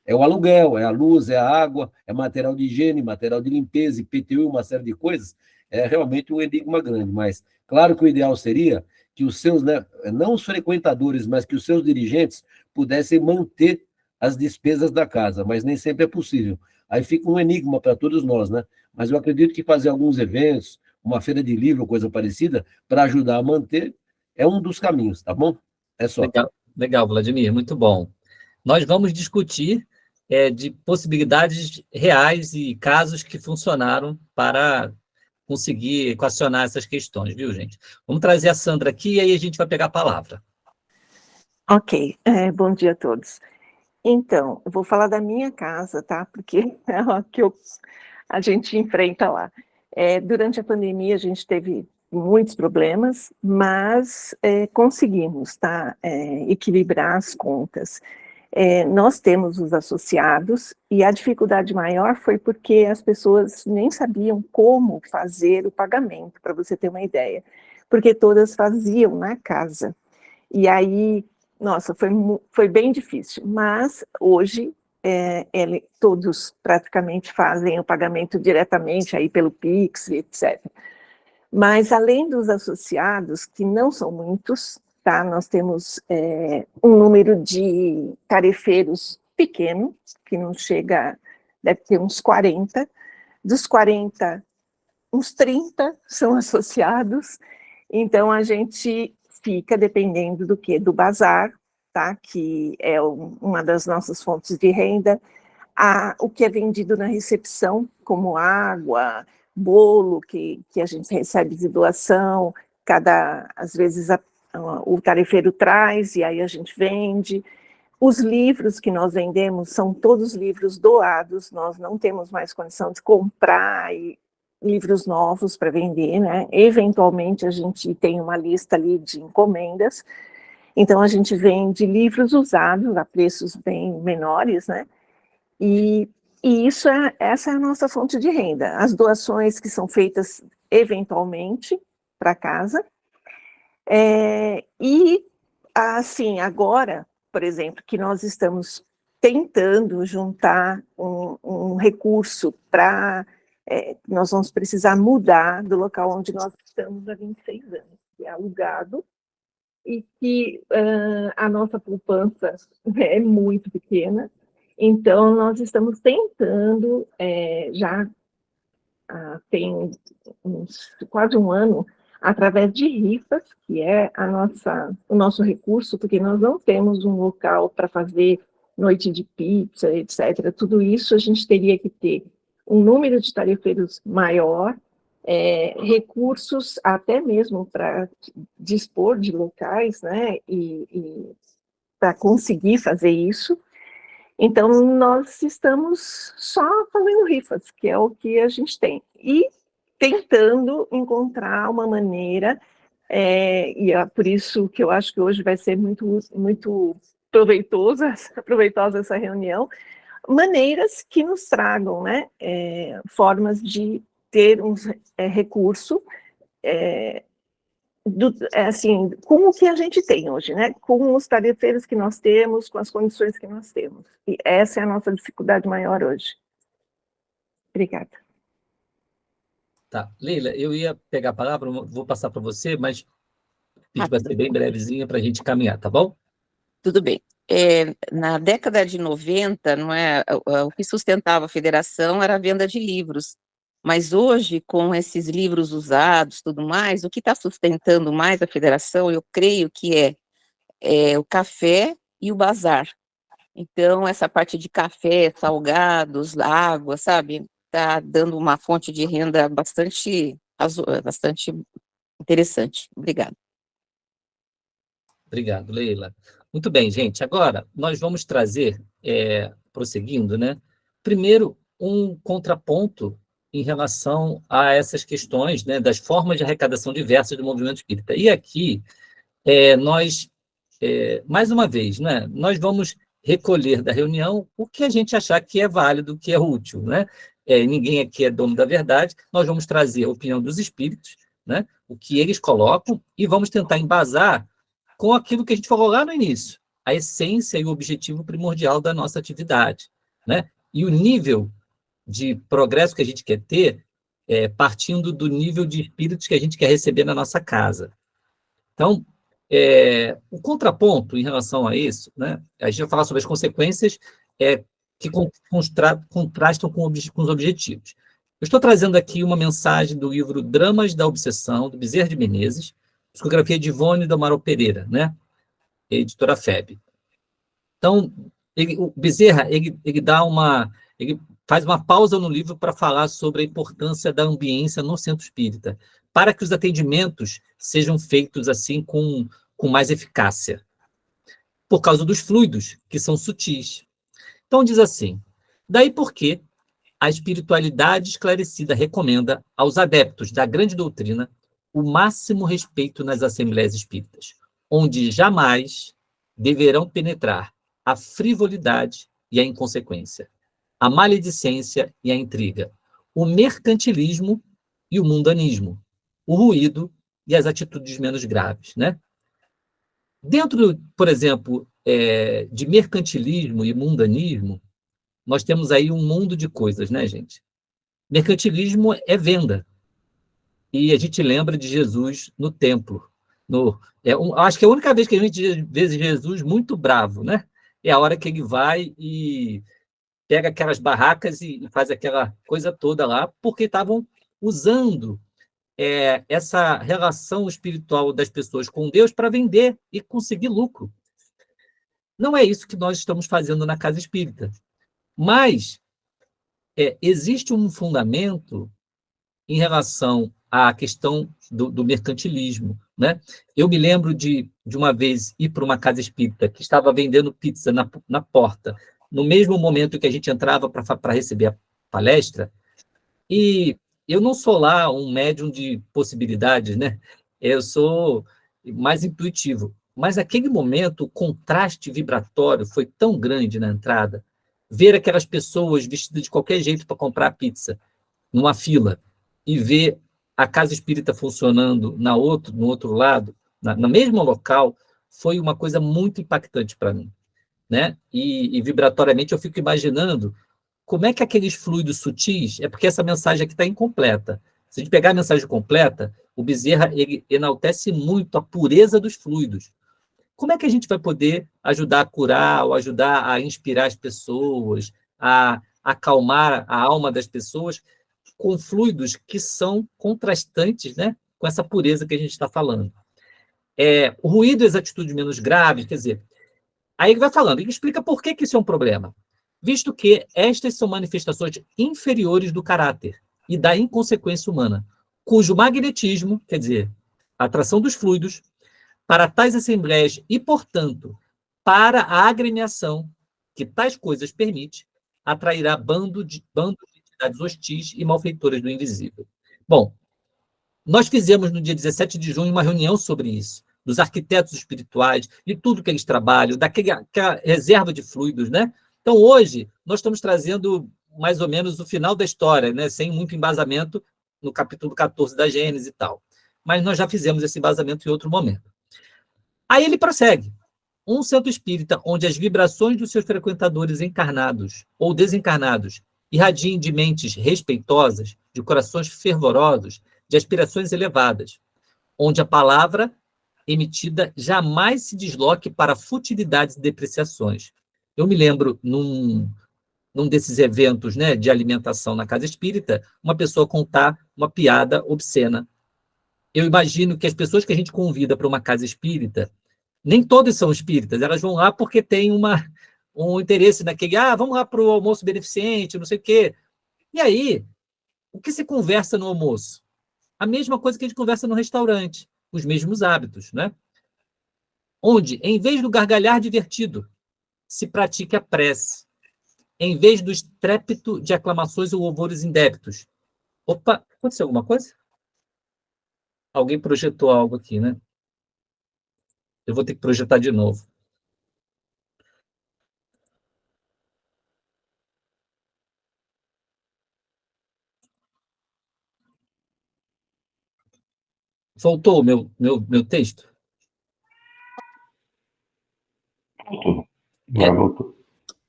É o aluguel, é a luz, é a água, é material de higiene, material de limpeza, IPTU, uma série de coisas. É realmente um enigma grande, mas claro que o ideal seria que os seus, né, não os frequentadores, mas que os seus dirigentes pudessem manter as despesas da casa, mas nem sempre é possível. Aí fica um enigma para todos nós, né? Mas eu acredito que fazer alguns eventos, uma feira de livro, coisa parecida, para ajudar a manter, é um dos caminhos, tá bom? É só. Legal, Vladimir, muito bom. Nós vamos discutir de possibilidades reais e casos que funcionaram para conseguir equacionar essas questões, viu, gente? Vamos trazer a Sandra aqui e aí a gente vai pegar a palavra. Ok, bom dia a todos. Então, eu vou falar da minha casa, tá? Porque é a que a gente enfrenta lá. Durante a pandemia, a gente teve muitos problemas, mas conseguimos, tá, equilibrar as contas. Nós temos os associados, e a dificuldade maior foi porque as pessoas nem sabiam como fazer o pagamento, para você ter uma ideia, porque todas faziam na casa. E aí, nossa, foi bem difícil, mas hoje todos praticamente fazem o pagamento diretamente aí pelo Pix, etc. Mas além dos associados, que não são muitos, tá? Nós temos um número de tarefeiros pequeno, que não chega, deve ter uns 40. Dos 40, uns 30 são associados, então a gente fica dependendo do quê? Do bazar, tá? Que é uma das nossas fontes de renda, o que é vendido na recepção, como água, bolo que a gente recebe de doação, às vezes o tarefeiro traz e aí a gente vende. Os livros que nós vendemos são todos livros doados, nós não temos mais condição de comprar livros novos para vender, né? Eventualmente a gente tem uma lista ali de encomendas, então a gente vende livros usados a preços bem menores, né? E essa é a nossa fonte de renda. As doações que são feitas eventualmente para casa. E, assim, agora, por exemplo, que nós estamos tentando juntar um recurso para... nós vamos precisar mudar do local onde nós estamos há 26 anos, que é alugado, e que a nossa poupança é muito pequena. Então, nós estamos tentando, já tem quase um ano, através de rifas, que é o nosso recurso, porque nós não temos um local para fazer noite de pizza, etc. Tudo isso a gente teria que ter um número de tarefeiros maior, recursos até mesmo para dispor de locais, né, e para conseguir fazer isso. Então, nós estamos só fazendo rifas, que é o que a gente tem, e tentando encontrar uma maneira, e é por isso que eu acho que hoje vai ser muito, muito proveitosa essa reunião, maneiras que nos tragam, né, formas de ter um recurso, assim, com o que a gente tem hoje, né? Com os tarefeiros que nós temos, com as condições que nós temos. E essa é a nossa dificuldade maior hoje. Obrigada. Tá. Leila, eu ia pegar a palavra, vou passar para você, mas vai ser bem brevezinha para a gente caminhar, tá bom? Tudo bem. Na década de 90, não é, o que sustentava a federação era a venda de livros. Mas hoje, com esses livros usados, tudo mais, o que está sustentando mais a federação, eu creio que é o café e o bazar. Então, essa parte de café, salgados, água, sabe, está dando uma fonte de renda bastante interessante. Obrigada. Obrigado, Leila. Muito bem, gente. Agora, nós vamos trazer, prosseguindo, né? Primeiro, um contraponto em relação a essas questões, né, das formas de arrecadação diversas do movimento espírita. E aqui, nós, mais uma vez, né, nós vamos recolher da reunião o que a gente achar que é válido, que é útil, né? Ninguém aqui é dono da verdade, nós vamos trazer a opinião dos espíritos, né, o que eles colocam, e vamos tentar embasar com aquilo que a gente falou lá no início, a essência e o objetivo primordial da nossa atividade, né? E o nível de progresso que a gente quer ter, partindo do nível de espíritos que a gente quer receber na nossa casa. Então, o contraponto em relação a isso, né? A gente vai falar sobre as consequências que contrastam com os objetivos. Eu estou trazendo aqui uma mensagem do livro Dramas da Obsessão, do Bezerra de Menezes, psicografia de Ivone do Amaral Pereira, né? Editora FEB. Então, o Bezerra, ele faz uma pausa no livro para falar sobre a importância da ambiência no centro espírita, para que os atendimentos sejam feitos assim com mais eficácia, por causa dos fluidos, que são sutis. Então, diz assim: daí porque a espiritualidade esclarecida recomenda aos adeptos da grande doutrina o máximo respeito nas assembleias espíritas, onde jamais deverão penetrar a frivolidade e a inconsequência, a maledicência e a intriga, o mercantilismo e o mundanismo, o ruído e as atitudes menos graves, né? Dentro, por exemplo, de mercantilismo e mundanismo, nós temos aí um mundo de coisas, né, gente? Mercantilismo é venda. E a gente lembra de Jesus no templo. Acho que é a única vez que a gente vê Jesus muito bravo, né? É a hora que ele vai e pega aquelas barracas e faz aquela coisa toda lá, porque estavam usando essa relação espiritual das pessoas com Deus para vender e conseguir lucro. Não é isso que nós estamos fazendo na Casa Espírita. Mas existe um fundamento em relação à questão do mercantilismo, né? Eu me lembro de uma vez ir para uma casa espírita que estava vendendo pizza na porta, no mesmo momento que a gente entrava para receber a palestra, e eu não sou lá um médium de possibilidades, né? Eu sou mais intuitivo. Mas naquele momento, o contraste vibratório foi tão grande na entrada, ver aquelas pessoas vestidas de qualquer jeito para comprar pizza, numa fila, e ver a casa espírita funcionando no outro lado, no mesmo local, foi uma coisa muito impactante para mim, né? E vibratoriamente eu fico imaginando como é que aqueles fluidos sutis, é porque essa mensagem aqui está incompleta. Se a gente pegar a mensagem completa, o Bezerra ele enaltece muito a pureza dos fluidos. Como é que a gente vai poder ajudar a curar, ou ajudar a inspirar as pessoas, a acalmar a alma das pessoas, com fluidos que são contrastantes, né, com essa pureza que a gente está falando? O ruído e as atitudes menos graves, quer dizer, aí ele vai falando, ele explica por que isso é um problema, visto que estas são manifestações inferiores do caráter e da inconsequência humana, cujo magnetismo, quer dizer, a atração dos fluidos, para tais assembleias e, portanto, para a agremiação que tais coisas permite, atrairá bando de entidades hostis e malfeitoras do invisível. Bom, nós fizemos no dia 17 de junho uma reunião sobre isso, dos arquitetos espirituais, de tudo que eles trabalham, daquela reserva de fluidos, né? Então, hoje, nós estamos trazendo mais ou menos o final da história, né? Sem muito embasamento no capítulo 14 da Gênesis e tal. Mas nós já fizemos esse embasamento em outro momento. Aí ele prossegue. Um centro espírita onde as vibrações dos seus frequentadores encarnados ou desencarnados irradiem de mentes respeitosas, de corações fervorosos, de aspirações elevadas, onde a palavra emitida jamais se desloque para futilidades e depreciações. Eu me lembro, num desses eventos, né, de alimentação na casa espírita, uma pessoa contar uma piada obscena. Eu imagino que as pessoas que a gente convida para uma casa espírita, nem todas são espíritas, elas vão lá porque tem um interesse naquele, vamos lá para o almoço beneficente, não sei o quê. E aí, o que se conversa no almoço? A mesma coisa que a gente conversa no restaurante, os mesmos hábitos, né? Onde, em vez do gargalhar divertido, se pratique a prece. Em vez do estrépito de aclamações ou louvores indébitos. Opa, aconteceu alguma coisa? Alguém projetou algo aqui, né? Eu vou ter que projetar de novo. Voltou o meu texto? Voltou.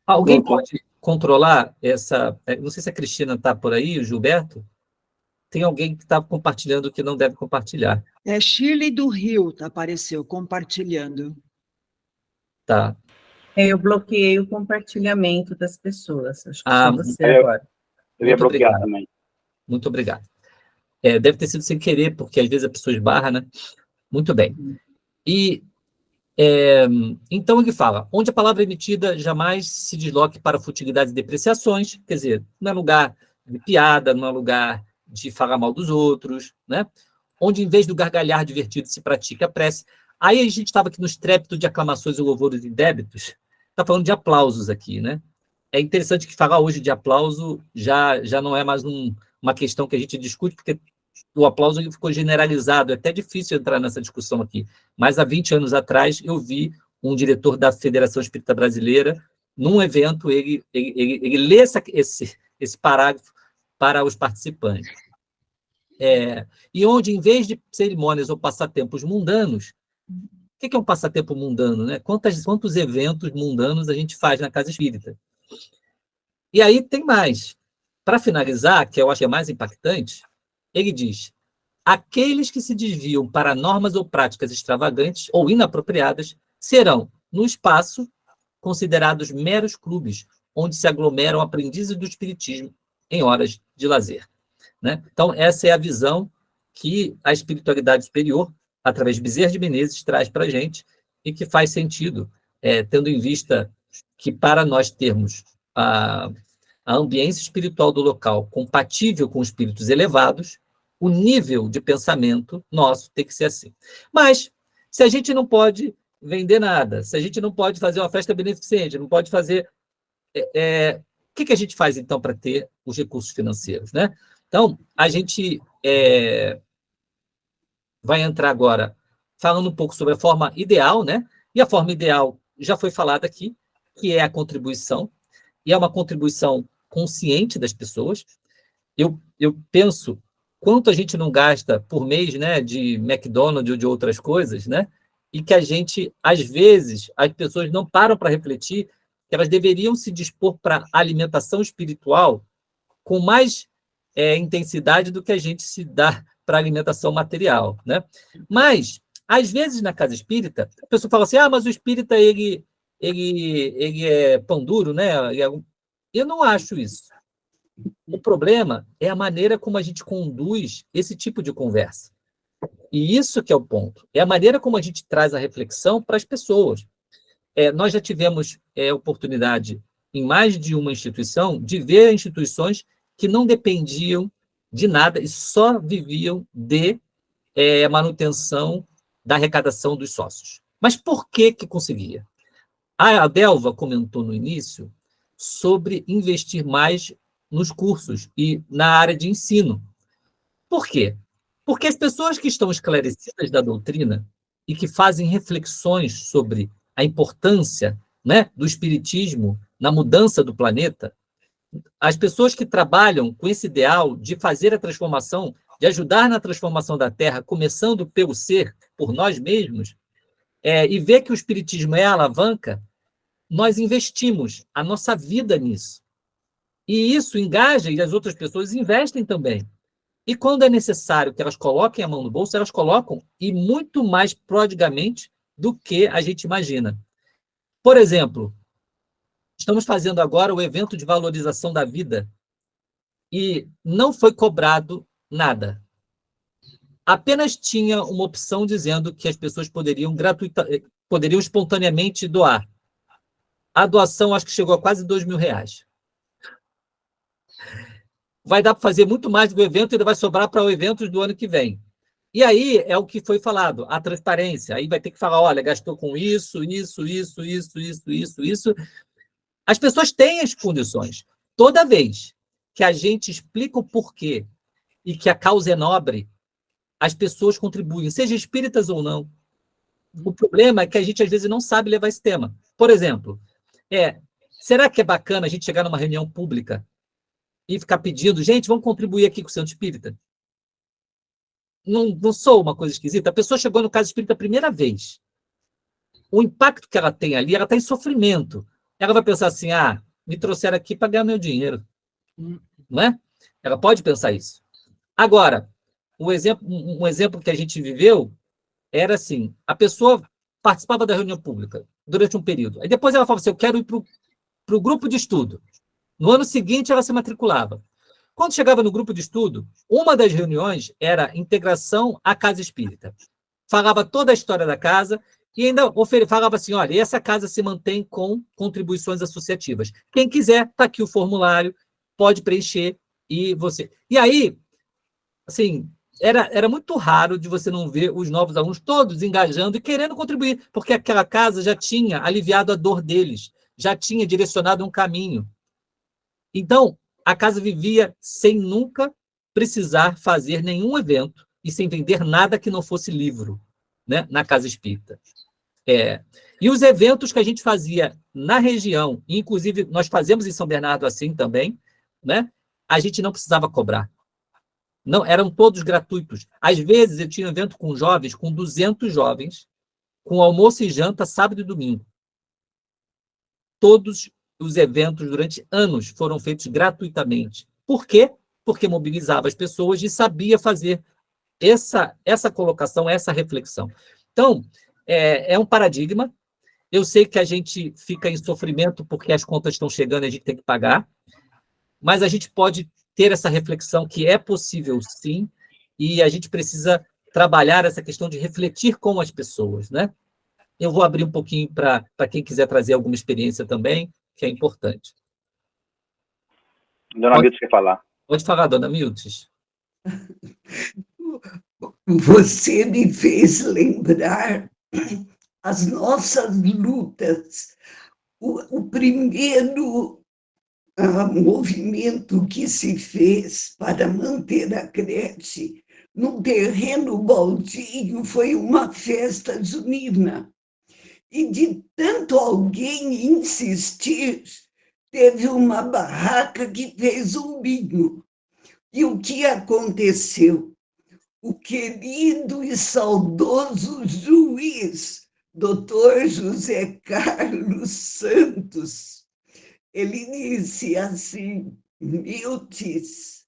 Alguém pode controlar essa... Não sei se a Cristina está por aí, o Gilberto. Tem alguém que está compartilhando que não deve compartilhar. Shirley do Rio apareceu, compartilhando. Tá. Eu bloqueei o compartilhamento das pessoas. Acho que só você agora. Eu ia bloquear também. Muito obrigado. Deve ter sido sem querer, porque às vezes a pessoa esbarra, né? Muito bem. E então ele fala, onde a palavra emitida jamais se desloque para futilidades e depreciações, quer dizer, não é lugar de piada, não é lugar de falar mal dos outros, né? Onde, em vez do gargalhar divertido, se pratica a prece. Aí a gente estava aqui no estrépito de aclamações e louvores indébitos, está falando de aplausos aqui, né? É interessante que falar hoje de aplauso já não é mais uma questão que a gente discute, porque o aplauso ficou generalizado, é até difícil entrar nessa discussão aqui, mas há 20 anos atrás eu vi um diretor da Federação Espírita Brasileira, num evento, ele lê esse parágrafo para os participantes. E onde, em vez de cerimônias ou passatempos mundanos, o que é um passatempo mundano, né? Quantos eventos mundanos a gente faz na casa espírita? E aí tem mais. Para finalizar, que eu acho que é mais impactante, ele diz: aqueles que se desviam para normas ou práticas extravagantes ou inapropriadas serão, no espaço, considerados meros clubes, onde se aglomeram aprendizes do espiritismo em horas de lazer. Né? Então, essa é a visão que a espiritualidade superior, através de Bezerra de Menezes, traz para a gente, e que faz sentido, tendo em vista que, para nós termos a ambiência espiritual do local compatível com espíritos elevados, o nível de pensamento nosso tem que ser assim. Mas, se a gente não pode vender nada, se a gente não pode fazer uma festa beneficente, não pode fazer... o que a gente faz, então, para ter os recursos financeiros, né? Então, a gente vai entrar agora falando um pouco sobre a forma ideal, né? E a forma ideal já foi falada aqui, que é a contribuição, e é uma contribuição consciente das pessoas. Eu penso quanto a gente não gasta por mês, né, de McDonald's ou de outras coisas, né? E que a gente, às vezes, as pessoas não param para refletir que elas deveriam se dispor para a alimentação espiritual com mais intensidade do que a gente se dá para a alimentação material, né? Mas, às vezes, na casa espírita, a pessoa fala assim, mas o espírita, ele é pão duro, né? Eu não acho isso. O problema é a maneira como a gente conduz esse tipo de conversa. E isso que é o ponto. É a maneira como a gente traz a reflexão para as pessoas. Nós já tivemos oportunidade, em mais de uma instituição, de ver instituições que não dependiam de nada e só viviam de manutenção da arrecadação dos sócios. Mas por que conseguia? A Delva comentou no início sobre investir mais nos cursos e na área de ensino. Por quê? Porque as pessoas que estão esclarecidas da doutrina e que fazem reflexões sobre a importância, né, do espiritismo na mudança do planeta, as pessoas que trabalham com esse ideal de fazer a transformação, de ajudar na transformação da Terra, começando pelo ser, por nós mesmos, e ver que o espiritismo é a alavanca, nós investimos a nossa vida nisso. E isso engaja, e as outras pessoas investem também. E quando é necessário que elas coloquem a mão no bolso, elas colocam, e muito mais prodigamente do que a gente imagina. Por exemplo, estamos fazendo agora o evento de valorização da vida e não foi cobrado nada. Apenas tinha uma opção dizendo que as pessoas poderiam espontaneamente doar. A doação acho que chegou a quase R$2.000. Vai dar para fazer muito mais do evento e ainda vai sobrar para o evento do ano que vem. E aí é o que foi falado, a transparência. Aí vai ter que falar, olha, gastou com isso. As pessoas têm as condições. Toda vez que a gente explica o porquê e que a causa é nobre, as pessoas contribuem, seja espíritas ou não. O problema é que a gente, às vezes, não sabe levar esse tema. Por exemplo, será que é bacana a gente chegar numa reunião pública e ficar pedindo, gente, vamos contribuir aqui com o Centro Espírita? Não sou uma coisa esquisita. A pessoa chegou no caso espírita a primeira vez. O impacto que ela tem ali, ela está em sofrimento. Ela vai pensar assim, me trouxeram aqui para ganhar meu dinheiro. Não é? Ela pode pensar isso. Agora, um exemplo que a gente viveu era assim, a pessoa participava da reunião pública durante um período. Aí depois ela falava assim, eu quero ir para o grupo de estudo. No ano seguinte, ela se matriculava. Quando chegava no grupo de estudo, uma das reuniões era integração à casa espírita. Falava toda a história da casa e ainda falava assim, olha, essa casa se mantém com contribuições associativas. Quem quiser, está aqui o formulário, pode preencher e você... E aí, assim, era muito raro de você não ver os novos alunos todos engajando e querendo contribuir, porque aquela casa já tinha aliviado a dor deles, já tinha direcionado um caminho. Então, a casa vivia sem nunca precisar fazer nenhum evento e sem vender nada que não fosse livro, né, na Casa Espírita. E os eventos que a gente fazia na região, inclusive nós fazemos em São Bernardo assim também, né, a gente não precisava cobrar. Não, eram todos gratuitos. Às vezes eu tinha um evento com jovens, com 200 jovens, com almoço e janta sábado e domingo. Todos os eventos durante anos foram feitos gratuitamente. Por quê? Porque mobilizava as pessoas e sabia fazer essa colocação, essa reflexão. Então, é um paradigma. Eu sei que a gente fica em sofrimento porque as contas estão chegando e a gente tem que pagar, mas a gente pode ter essa reflexão que é possível, sim, e a gente precisa trabalhar essa questão de refletir com as pessoas, né? Eu vou abrir um pouquinho para quem quiser trazer alguma experiência também, que é importante. Dona Milton quer falar. Pode falar, Dona Milton. Você me fez lembrar as nossas lutas. O primeiro movimento que se fez para manter a creche num terreno baldio foi uma festa junina. E de tanto alguém insistir, teve uma barraca que fez um bingo. E o que aconteceu? O querido e saudoso juiz, Dr. José Carlos Santos, ele disse assim: Miltis,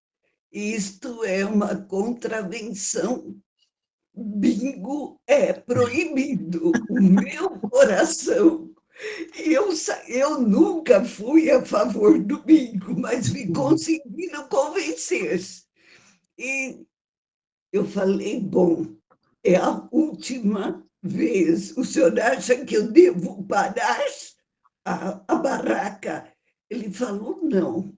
isto é uma contravenção. Bingo é proibido. O meu coração. Eu nunca fui a favor do bingo, mas me conseguiram convencer. E eu falei, bom, é a última vez. O senhor acha que eu devo parar a barraca? Ele falou, não,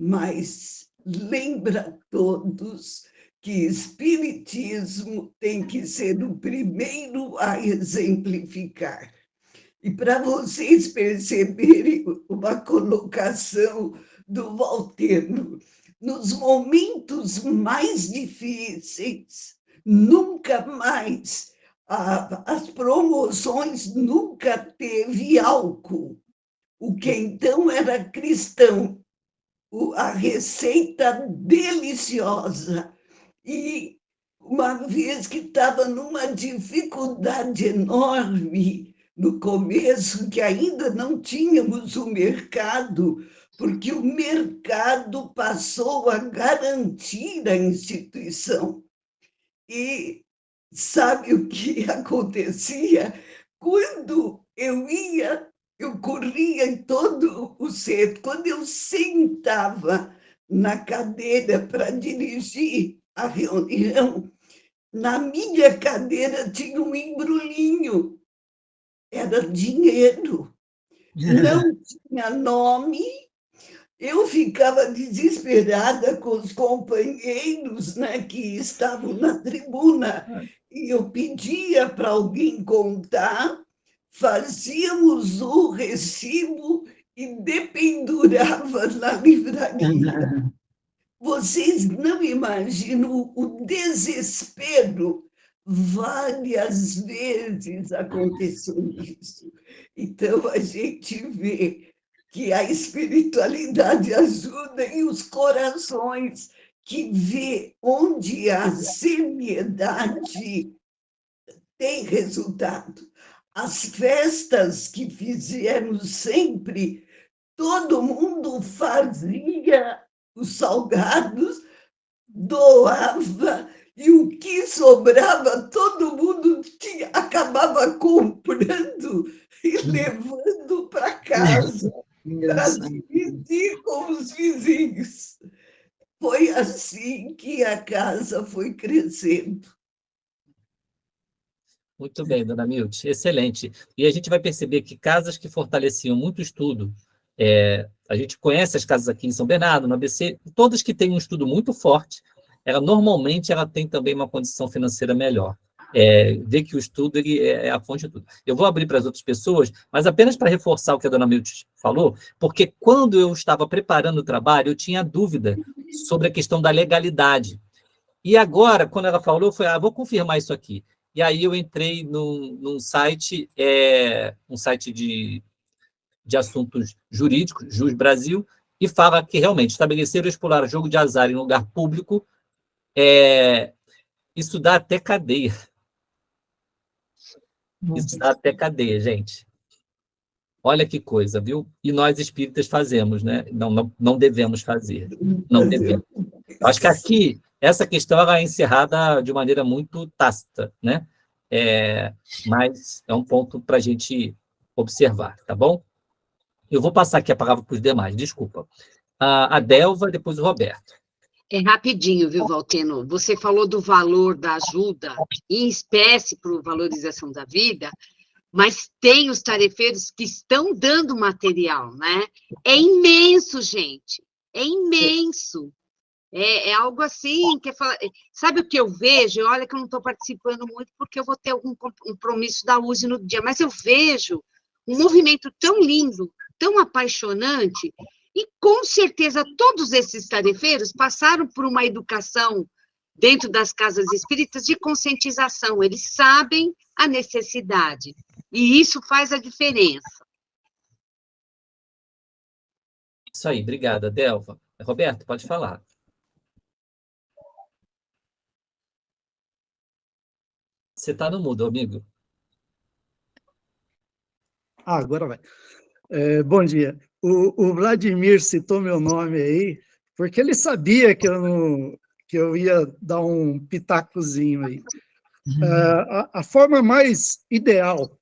mas lembra a todos que espiritismo tem que ser o primeiro a exemplificar. E para vocês perceberem uma colocação do Valteno, nos momentos mais difíceis, nunca mais, as promoções nunca teve álcool. O que então era cristão, a receita deliciosa. E uma vez que estava numa dificuldade enorme, no começo, que ainda não tínhamos o mercado, porque o mercado passou a garantir a instituição. E sabe o que acontecia? Quando eu corria em todo o centro. Quando eu sentava na cadeira para dirigir a reunião, na minha cadeira tinha um embrulhinho. Era dinheiro. Não tinha nome. Eu ficava desesperada com os companheiros, né, que estavam na tribuna, e eu pedia para alguém contar, fazíamos o recibo e dependurava na livraria. Vocês não imaginam o desespero. Várias vezes aconteceu isso. Então, a gente vê que a espiritualidade ajuda e os corações que vê onde a seriedade tem resultado. As festas que fizemos sempre, todo mundo fazia os salgados, doava, e o que sobrava, todo mundo acabava comprando e levando para casa para dividir com os vizinhos. Foi assim que a casa foi crescendo. Muito bem, Dona Milton, excelente. E a gente vai perceber que casas que fortaleciam muito o estudo, a gente conhece as casas aqui em São Bernardo, no ABC, todas que têm um estudo muito forte, normalmente ela tem também uma condição financeira melhor. Ver que o estudo ele é a fonte de tudo. Eu vou abrir para as outras pessoas, mas apenas para reforçar o que a dona Milton falou, porque quando eu estava preparando o trabalho, eu tinha dúvida sobre a questão da legalidade. E agora, quando ela falou, eu falei, vou confirmar isso aqui. E aí eu entrei num site, um site de assuntos jurídicos, Jus Brasil, e fala que realmente estabelecer ou explorar jogo de azar em lugar público, isso dá até cadeia. Isso dá até cadeia, gente. Olha que coisa, viu? E nós espíritas fazemos, né? Não devemos fazer. Não devemos. Acho que aqui, essa questão ela é encerrada de maneira muito tácita, né? Mas é um ponto para a gente observar, tá bom? Eu vou passar aqui a palavra para os demais, desculpa. A Delva, depois o Roberto. É rapidinho, viu, Valteno? Você falou do valor da ajuda em espécie para a valorização da vida, mas tem os tarefeiros que estão dando material, né? É imenso, gente. É imenso. É algo assim, sabe o que eu vejo? Olha que eu não estou participando muito porque eu vou ter algum compromisso da USE no dia, mas eu vejo um movimento tão lindo, tão apaixonante, e com certeza todos esses tarefeiros passaram por uma educação dentro das casas espíritas de conscientização, eles sabem a necessidade, e isso faz a diferença. Isso aí, obrigada, Delva. Roberto, pode falar. Você está no mudo, amigo. Agora vai. Bom dia. O Vladimir citou meu nome aí, porque ele sabia que eu ia dar um pitacozinho aí. A forma mais ideal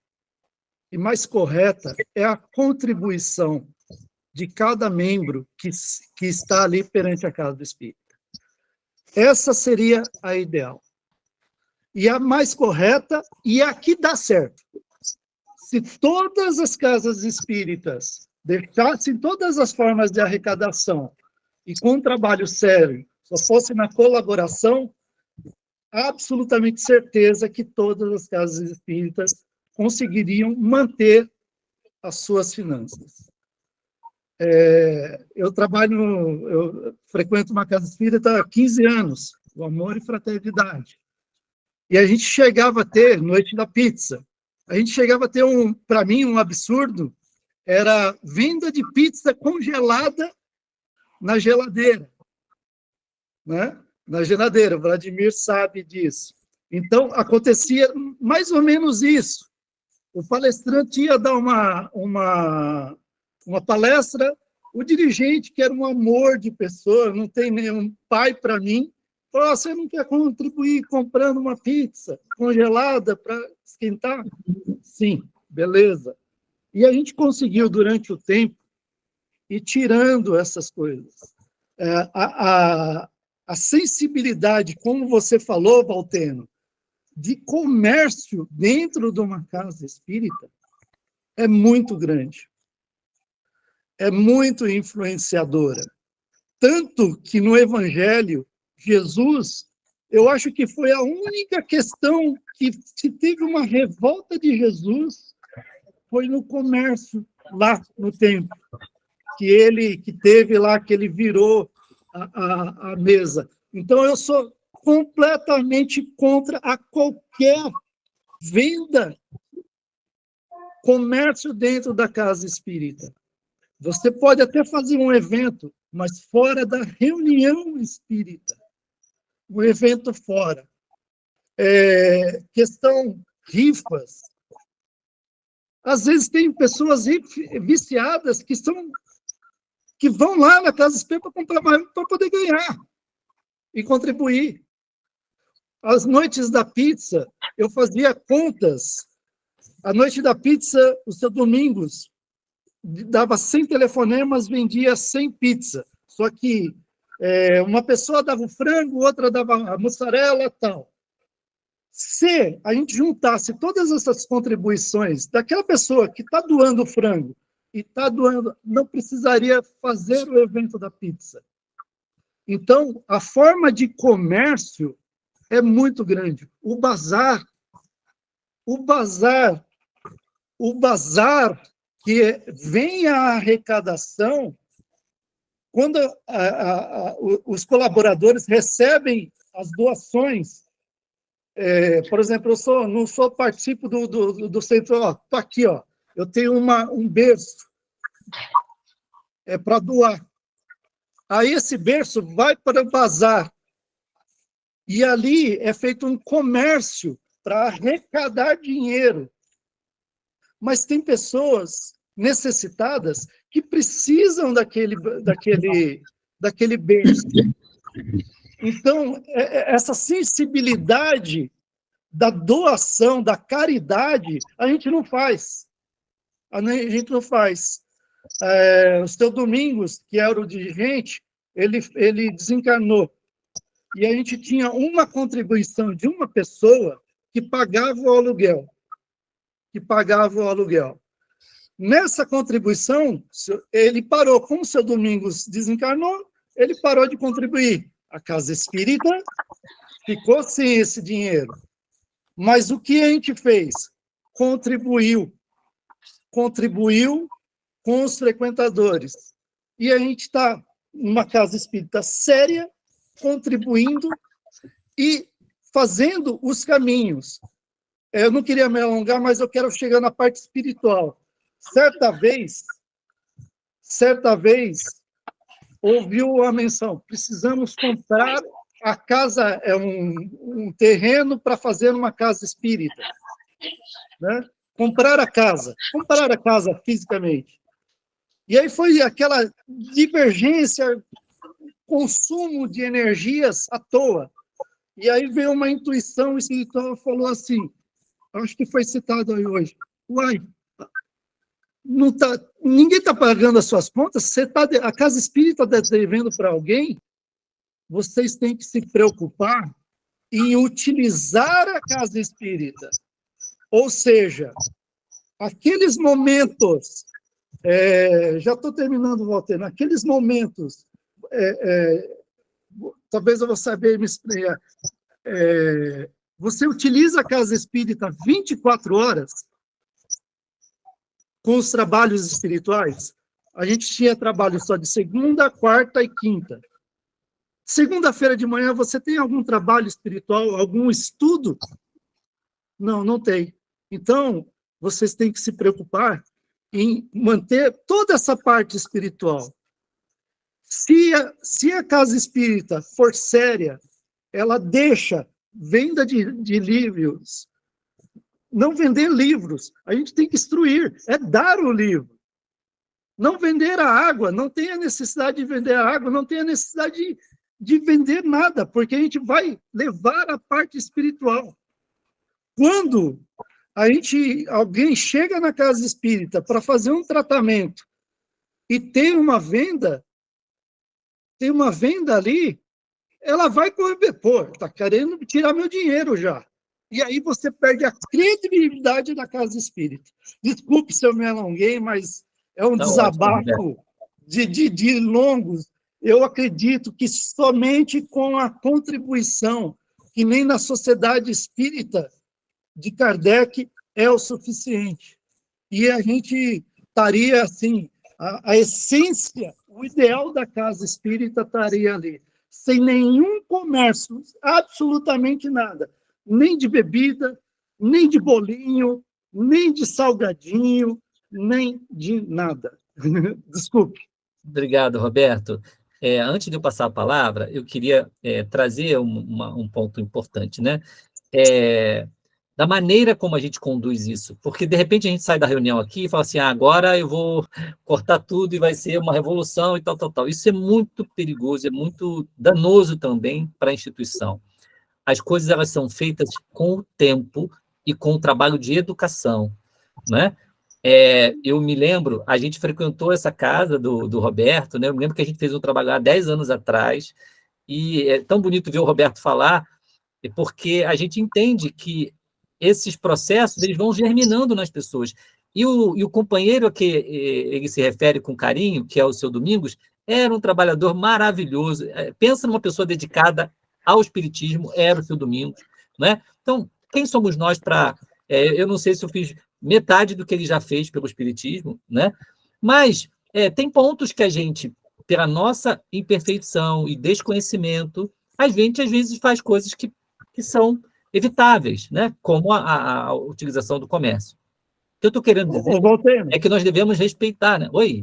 e mais correta é a contribuição de cada membro que está ali perante a Casa do Espírita. Essa seria a ideal. E a mais correta, e a que dá certo. Se todas as casas espíritas deixassem todas as formas de arrecadação e com um trabalho sério, só fosse na colaboração, absolutamente certeza que todas as casas espíritas conseguiriam manter as suas finanças. Eu frequento uma casa espírita há 15 anos, o Amor e Fraternidade. E a gente chegava a ter, Noite da Pizza, a gente chegava a ter, para mim, um absurdo, era venda de pizza congelada na geladeira. Né? Na geladeira, o Vladimir sabe disso. Então, acontecia mais ou menos isso. O palestrante ia dar uma palestra, o dirigente, que era um amor de pessoa, não tem nenhum pai para mim, falou, você não quer contribuir comprando uma pizza congelada para esquentar? Sim, beleza. E a gente conseguiu, durante o tempo, ir tirando essas coisas. A sensibilidade, como você falou, Valteno, de comércio dentro de uma casa espírita é muito grande. É muito influenciadora. Tanto que no Evangelho, Jesus, eu acho que foi a única questão que se teve uma revolta de Jesus, foi no comércio, lá no templo, que teve lá, que ele virou a mesa. Então, eu sou completamente contra a qualquer venda, comércio dentro da casa espírita. Você pode até fazer um evento, mas fora da reunião espírita. Um evento fora. Questão rifas. Às vezes tem pessoas viciadas que vão lá na casa espírita para comprar mais para poder ganhar e contribuir. As noites da pizza, eu fazia contas. A noite da pizza, os seus domingos, dava 100 telefonemas, vendia 100 pizza. Só que uma pessoa dava o frango, outra dava a mussarela e tal. Se a gente juntasse todas essas contribuições daquela pessoa que está doando o frango e está doando, não precisaria fazer o evento da pizza. Então, a forma de comércio é muito grande. O bazar o bazar que vem a arrecadação, quando os colaboradores recebem as doações, por exemplo, eu participo do centro, estou aqui, eu tenho um berço para doar. Aí esse berço vai para o bazar, e ali é feito um comércio para arrecadar dinheiro. Mas tem pessoas necessitadas que precisam daquele berço. Então, essa sensibilidade da doação, da caridade, a gente não faz. O seu Domingos, que era o dirigente, ele desencarnou. E a gente tinha uma contribuição de uma pessoa que pagava o aluguel. Nessa contribuição, ele parou. Como o seu Domingos desencarnou, ele parou de contribuir. A Casa Espírita ficou sem esse dinheiro. Mas o que a gente fez? Contribuiu com os frequentadores. E a gente está numa Casa Espírita séria, contribuindo e fazendo os caminhos. Eu não queria me alongar, mas eu quero chegar na parte espiritual. Certa vez, ouviu a menção, precisamos comprar a casa, um terreno para fazer uma casa espírita. Né? Comprar a casa fisicamente. E aí foi aquela divergência, consumo de energias à toa. E aí veio uma intuição espiritual e falou assim, acho que foi citado aí hoje, ninguém está pagando as suas contas, a Casa Espírita está devendo para alguém, vocês têm que se preocupar em utilizar a Casa Espírita. Ou seja, aqueles momentos, já estou terminando, Walter, naqueles momentos, talvez eu vou saber me explicar, você utiliza a Casa Espírita 24 horas com os trabalhos espirituais? A gente tinha trabalho só de segunda, quarta e quinta. Segunda-feira de manhã, você tem algum trabalho espiritual, algum estudo? Não, não tem. Então, vocês têm que se preocupar em manter toda essa parte espiritual. Se a Casa Espírita for séria, ela deixa venda de livros. Não vender livros, a gente tem que instruir, é dar o livro. Não vender a água, não tem a necessidade de vender a água, não tem a necessidade de vender nada, porque a gente vai levar a parte espiritual. Quando alguém chega na Casa Espírita para fazer um tratamento e tem uma venda ali, ela vai correr, está querendo tirar meu dinheiro já. E aí você perde a credibilidade da Casa Espírita. Desculpe se eu me alonguei, mas é um desabafo de longos. Eu acredito que somente com a contribuição, que nem na Sociedade Espírita de Kardec, é o suficiente. E a gente estaria, assim, a essência, o ideal da Casa Espírita estaria ali. Sem nenhum comércio, absolutamente nada. Nem de bebida, nem de bolinho, nem de salgadinho, nem de nada. Desculpe. Obrigado, Roberto. Antes de eu passar a palavra, eu queria trazer um ponto importante, né? Da maneira como a gente conduz isso, porque de repente a gente sai da reunião aqui e fala assim, agora eu vou cortar tudo e vai ser uma revolução e tal. Isso é muito perigoso, é muito danoso também para a instituição. As coisas elas são feitas com o tempo e com o trabalho de educação, né? Eu me lembro, a gente frequentou essa casa do Roberto, né? Eu me lembro que a gente fez um trabalho há 10 anos atrás, e é tão bonito ver o Roberto falar, porque a gente entende que esses processos eles vão germinando nas pessoas. E o companheiro a que ele se refere com carinho, que é o seu Domingos, era um trabalhador maravilhoso. Pensa numa pessoa dedicada ao espiritismo, era o seu Domingos, né? Então, quem somos nós para Eu não sei se eu fiz metade do que ele já fez pelo Espiritismo, né? Mas tem pontos que a gente, pela nossa imperfeição e desconhecimento, a gente, às vezes, faz coisas que são evitáveis, né? Como a utilização do comércio. O que eu estou querendo dizer é que nós devemos respeitar, né? Oi?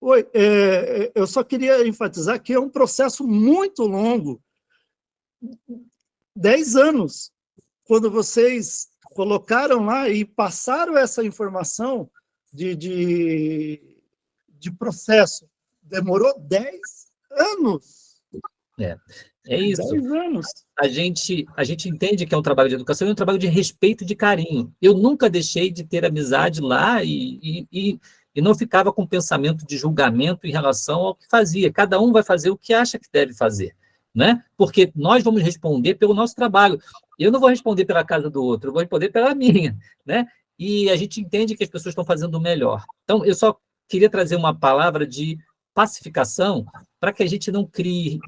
Oi, eu só queria enfatizar que é um processo muito longo. 10 anos, quando vocês colocaram lá e passaram essa informação de processo, demorou 10 anos. É isso. 10 anos. A gente entende que é um trabalho de educação e um trabalho de respeito e de carinho. Eu nunca deixei de ter amizade lá e não ficava com pensamento de julgamento em relação ao que fazia. Cada um vai fazer o que acha que deve fazer, né? Porque nós vamos responder pelo nosso trabalho. Eu não vou responder pela casa do outro, eu vou responder pela minha, né? E a gente entende que as pessoas estão fazendo o melhor. Então, eu só queria trazer uma palavra de pacificação para que a gente não crie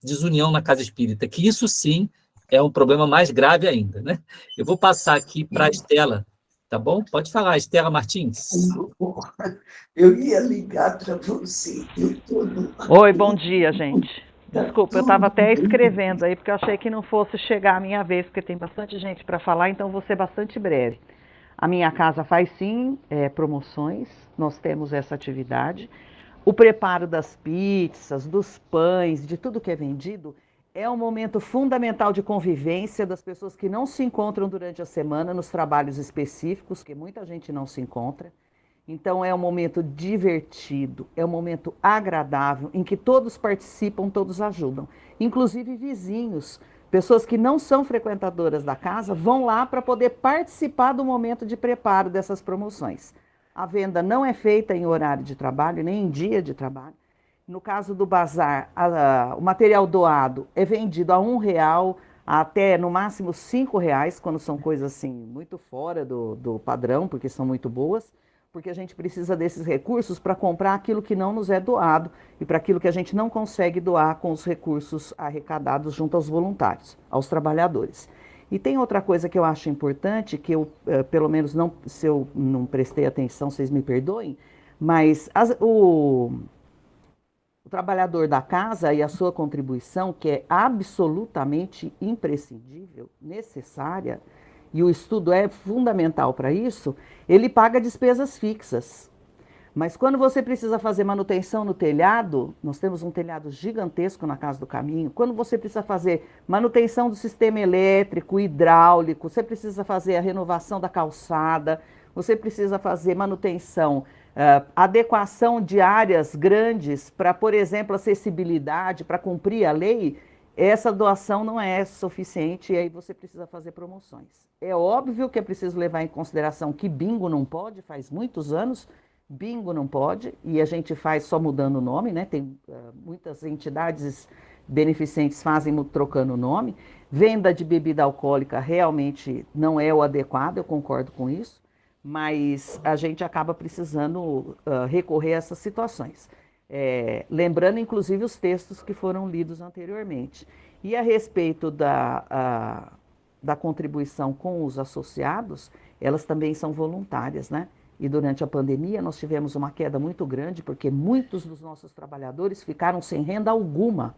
desunião na casa espírita, que isso sim é um problema mais grave ainda, né? Eu vou passar aqui para a Estela, tá bom? Pode falar, Estela Martins. Eu ia ligar para você. Oi, bom dia, gente. Desculpa, eu estava até escrevendo aí, porque eu achei que não fosse chegar a minha vez, porque tem bastante gente para falar, então vou ser bastante breve. A minha casa faz sim promoções, nós temos essa atividade. O preparo das pizzas, dos pães, de tudo que é vendido, é um momento fundamental de convivência das pessoas que não se encontram durante a semana nos trabalhos específicos, que muita gente não se encontra. Então é um momento divertido, é um momento agradável, em que todos participam, todos ajudam. Inclusive vizinhos, pessoas que não são frequentadoras da casa, vão lá para poder participar do momento de preparo dessas promoções. A venda não é feita em horário de trabalho, nem em dia de trabalho. No caso do bazar, o material doado é vendido a R$1 até, no máximo, R$5, quando são coisas assim, muito fora do padrão, porque são muito boas, porque a gente precisa desses recursos para comprar aquilo que não nos é doado e para aquilo que a gente não consegue doar com os recursos arrecadados junto aos voluntários, aos trabalhadores. E tem outra coisa que eu acho importante, que eu, pelo menos, se eu não prestei atenção, vocês me perdoem, mas o trabalhador da casa e a sua contribuição, que é absolutamente imprescindível, necessária, e o estudo é fundamental para isso, ele paga despesas fixas. Mas quando você precisa fazer manutenção no telhado, nós temos um telhado gigantesco na Casa do Caminho, quando você precisa fazer manutenção do sistema elétrico, hidráulico, você precisa fazer a renovação da calçada, você precisa fazer manutenção, adequação de áreas grandes para, por exemplo, acessibilidade, para cumprir a lei, essa doação não é suficiente e aí você precisa fazer promoções. É óbvio que é preciso levar em consideração que bingo não pode, faz muitos anos, bingo não pode, e a gente faz só mudando o nome, né? Tem muitas entidades beneficentes fazem trocando o nome. Venda de bebida alcoólica realmente não é o adequado, eu concordo com isso, mas a gente acaba precisando recorrer a essas situações. Lembrando, inclusive, os textos que foram lidos anteriormente. E a respeito da contribuição com os associados, elas também são voluntárias, né? E durante a pandemia nós tivemos uma queda muito grande, porque muitos dos nossos trabalhadores ficaram sem renda alguma.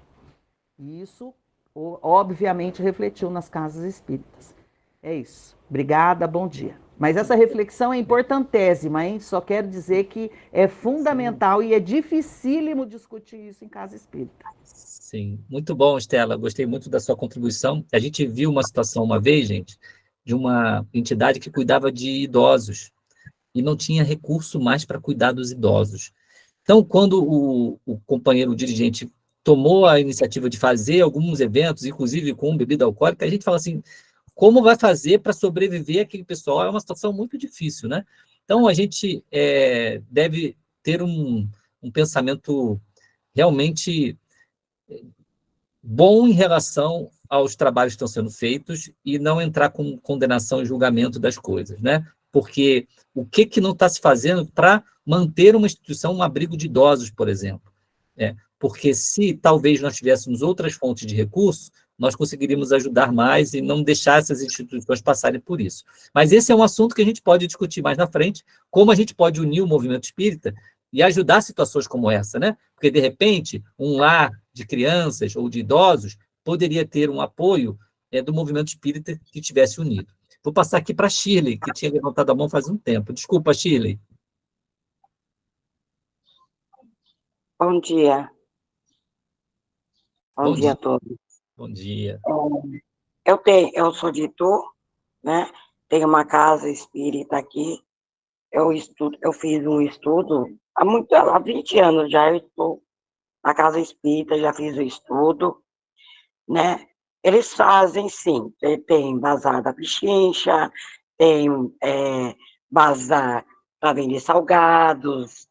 E isso, obviamente, refletiu nas casas espíritas. É isso. Obrigada, bom dia. Mas essa reflexão é importantésima, hein? Só quero dizer que é fundamental e é dificílimo discutir isso em casa espírita. Sim, muito bom, Estela. Gostei muito da sua contribuição. A gente viu uma situação uma vez, gente, de uma entidade que cuidava de idosos e não tinha recurso mais para cuidar dos idosos. Então, quando o companheiro, o dirigente, tomou a iniciativa de fazer alguns eventos, inclusive com bebida alcoólica, a gente fala assim, como vai fazer para sobreviver aquele pessoal? É uma situação muito difícil, né? Então, a gente deve ter um pensamento realmente bom em relação aos trabalhos que estão sendo feitos e não entrar com condenação e julgamento das coisas, né? Porque o que não está se fazendo para manter uma instituição, um abrigo de idosos, por exemplo? Porque se talvez nós tivéssemos outras fontes de recursos, nós conseguiríamos ajudar mais e não deixar essas instituições passarem por isso. Mas esse é um assunto que a gente pode discutir mais na frente, como a gente pode unir o movimento espírita e ajudar situações como essa, né? Porque, de repente, um lar de crianças ou de idosos poderia ter um apoio do movimento espírita que tivesse unido. Vou passar aqui para a Shirley, que tinha levantado a mão faz um tempo. Desculpa, Shirley. Bom dia. Bom dia a dia. todos. Bom dia. Eu sou de Itu, né? Tenho uma casa espírita aqui. Eu fiz um estudo há 20 anos já. Eu estou na casa espírita, já fiz o estudo, né? Eles fazem, sim. Tem bazar da Pichincha, tem bazar para vender salgados,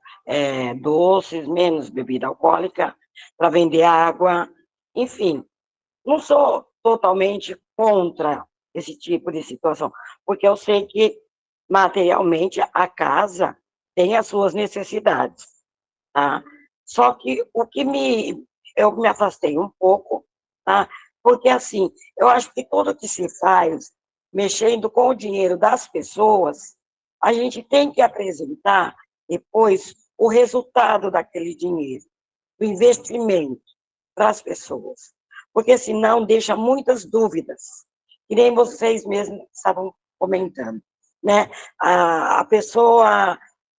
doces, menos bebida alcoólica, para vender água, enfim. Não sou totalmente contra esse tipo de situação, porque eu sei que materialmente a casa tem as suas necessidades, tá? Só que eu me afastei um pouco, tá? Porque, assim, eu acho que tudo que se faz, mexendo com o dinheiro das pessoas, a gente tem que apresentar depois o resultado daquele dinheiro, o investimento para as pessoas, porque senão deixa muitas dúvidas, que nem vocês mesmos estavam comentando, né? A pessoa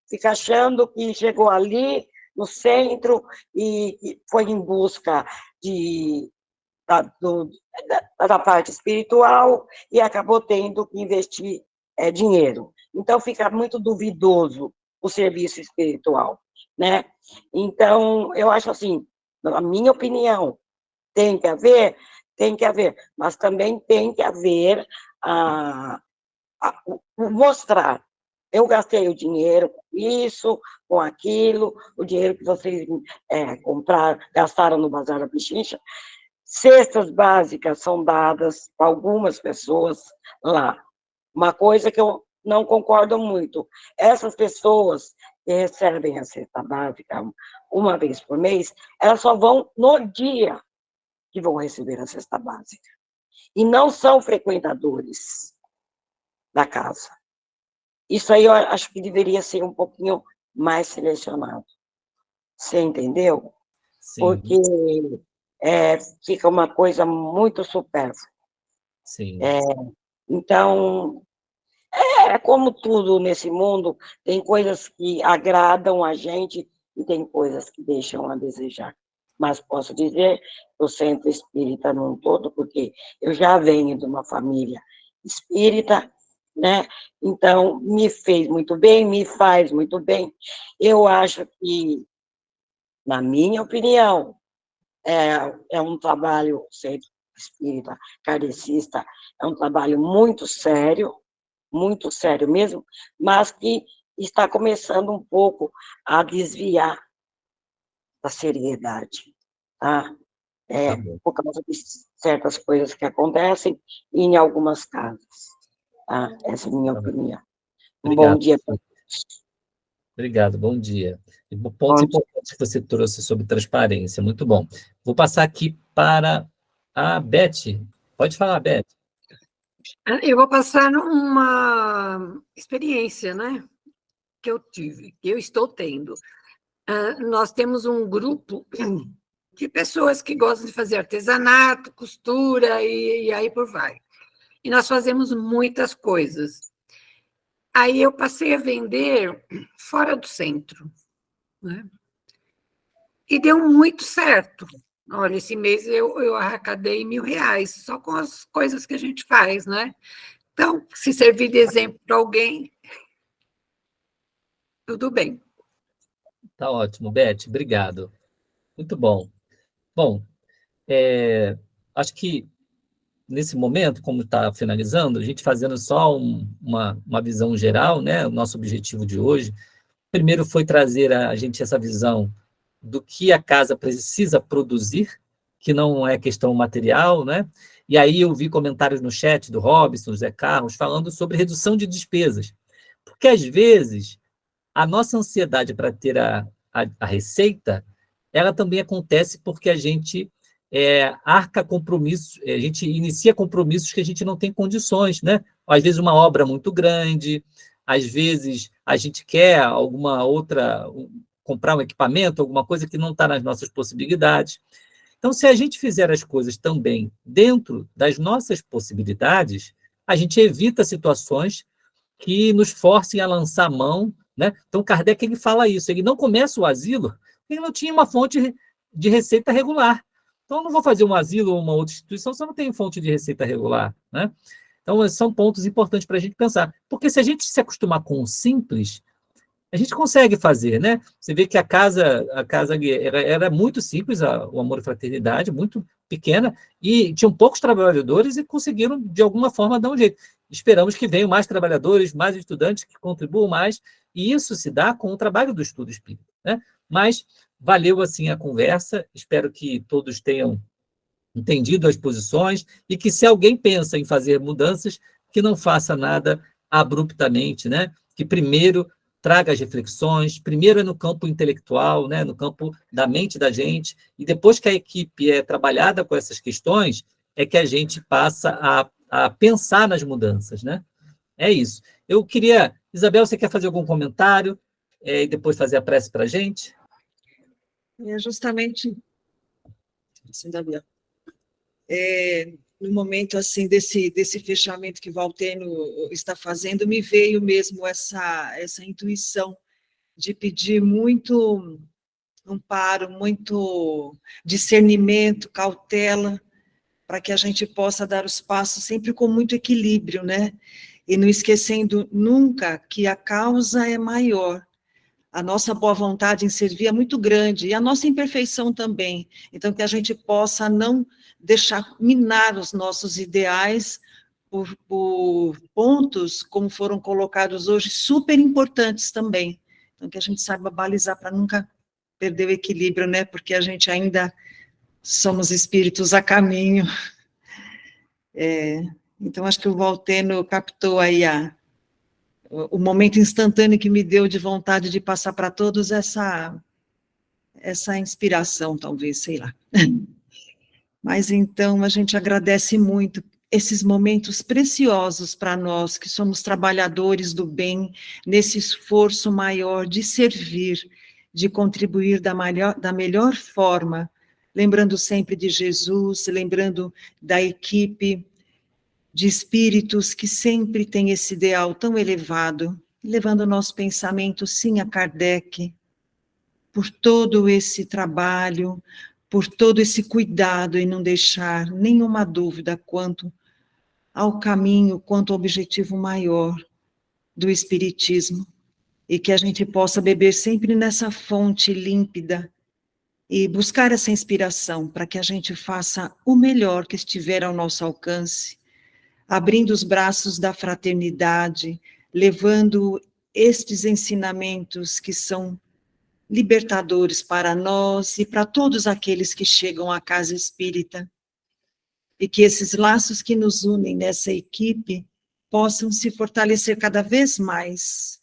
fica achando que chegou ali no centro e foi em busca da parte espiritual e acabou tendo que investir dinheiro. Então, fica muito duvidoso o serviço espiritual, né? Então, eu acho assim, na minha opinião, tem que haver, mas também tem que haver mostrar. Eu gastei o dinheiro com isso, com aquilo, o dinheiro que vocês gastaram no Bazar da Pichincha. Cestas básicas são dadas para algumas pessoas lá. Uma coisa que eu não concordo muito, essas pessoas que recebem a cesta básica uma vez por mês, elas só vão no dia que vão receber a cesta básica. E não são frequentadores da casa. Isso aí eu acho que deveria ser um pouquinho mais selecionado. Você entendeu? Sim. Porque fica uma coisa muito supérflua. Sim. Então, como tudo nesse mundo, tem coisas que agradam a gente e tem coisas que deixam a desejar. Mas posso dizer, o centro espírita num todo, porque eu já venho de uma família espírita, né? Então, me fez muito bem, me faz muito bem. Eu acho que, na minha opinião, é um trabalho, centro espírita kardecista, é um trabalho muito sério mesmo, mas que está começando um pouco a desviar da seriedade, tá? Por causa de certas coisas que acontecem em algumas casas. Tá? Essa é a minha opinião. Obrigado. Bom dia para todos. Obrigado, bom dia. Pontos importantes que você trouxe sobre transparência, muito bom. Vou passar aqui para a Beth. Pode falar, Beth. Eu vou passar uma experiência, né, que eu tive, que eu estou tendo. Nós temos um grupo de pessoas que gostam de fazer artesanato, costura e aí por vai. E nós fazemos muitas coisas. Aí eu passei a vender fora do centro, né? E deu muito certo. Olha, esse mês eu arrecadei R$1.000, só com as coisas que a gente faz, né? Então, se servir de exemplo para alguém, tudo bem. Tá ótimo, Beth, obrigado. Muito bom. Bom, acho que nesse momento, como está finalizando, a gente fazendo só uma visão geral, né? O nosso objetivo de hoje, primeiro foi trazer a gente essa visão do que a casa precisa produzir, que não é questão material, né? E aí eu vi comentários no chat do Robson, Zé Carlos, falando sobre redução de despesas. Porque, às vezes, a nossa ansiedade para ter a receita, ela também acontece porque a gente arca compromissos, a gente inicia compromissos que a gente não tem condições, né? Às vezes uma obra muito grande, às vezes a gente quer alguma outra, comprar um equipamento, alguma coisa que não está nas nossas possibilidades. Então, se a gente fizer as coisas também dentro das nossas possibilidades, a gente evita situações que nos forcem a lançar a mão, né? Então, Kardec ele fala isso, ele não começa o asilo, ele não tinha uma fonte de receita regular. Então, eu não vou fazer um asilo ou uma outra instituição se eu não tenho fonte de receita regular, né? Então, esses são pontos importantes para a gente pensar. Porque se a gente se acostumar com o simples, a gente consegue fazer, né? Você vê que a casa era muito simples, o Amor e Fraternidade, muito pequena, e tinham poucos trabalhadores e conseguiram, de alguma forma, dar um jeito. Esperamos que venham mais trabalhadores, mais estudantes que contribuam mais, e isso se dá com o trabalho do estudo espírita, né? Mas valeu, assim, a conversa, espero que todos tenham entendido as posições, e que se alguém pensa em fazer mudanças, que não faça nada abruptamente, né? Que primeiro traga as reflexões, primeiro é no campo intelectual, né? No campo da mente da gente, e depois que a equipe é trabalhada com essas questões, é que a gente passa a pensar nas mudanças, né? É isso. Eu queria... Isabel, você quer fazer algum comentário e depois fazer a prece para a gente? É justamente assim, Gabriel. No momento assim desse fechamento que Valteno está fazendo, me veio mesmo essa intuição de pedir muito amparo, muito discernimento, cautela, para que a gente possa dar os passos sempre com muito equilíbrio, né? E não esquecendo nunca que a causa é maior. A nossa boa vontade em servir é muito grande, e a nossa imperfeição também. Então, que a gente possa não deixar minar os nossos ideais por pontos, como foram colocados hoje, super importantes também. Então, que a gente saiba balizar para nunca perder o equilíbrio, né? Porque a gente ainda somos espíritos a caminho. Então, acho que o Valteno captou aí o momento instantâneo que me deu de vontade de passar para todos essa inspiração, talvez, sei lá. Mas, então, a gente agradece muito esses momentos preciosos para nós, que somos trabalhadores do bem, nesse esforço maior de servir, de contribuir da melhor forma, lembrando sempre de Jesus, lembrando da equipe de espíritos que sempre tem esse ideal tão elevado, levando o nosso pensamento, sim, a Kardec, por todo esse trabalho, por todo esse cuidado em não deixar nenhuma dúvida quanto ao caminho, quanto ao objetivo maior do Espiritismo, e que a gente possa beber sempre nessa fonte límpida e buscar essa inspiração para que a gente faça o melhor que estiver ao nosso alcance, abrindo os braços da fraternidade, levando estes ensinamentos que são libertadores para nós e para todos aqueles que chegam à casa espírita, e que esses laços que nos unem nessa equipe possam se fortalecer cada vez mais,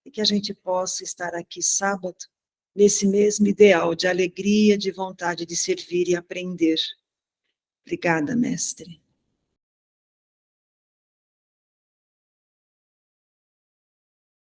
e que a gente possa estar aqui sábado, nesse mesmo ideal de alegria, de vontade de servir e aprender. Obrigada, mestre.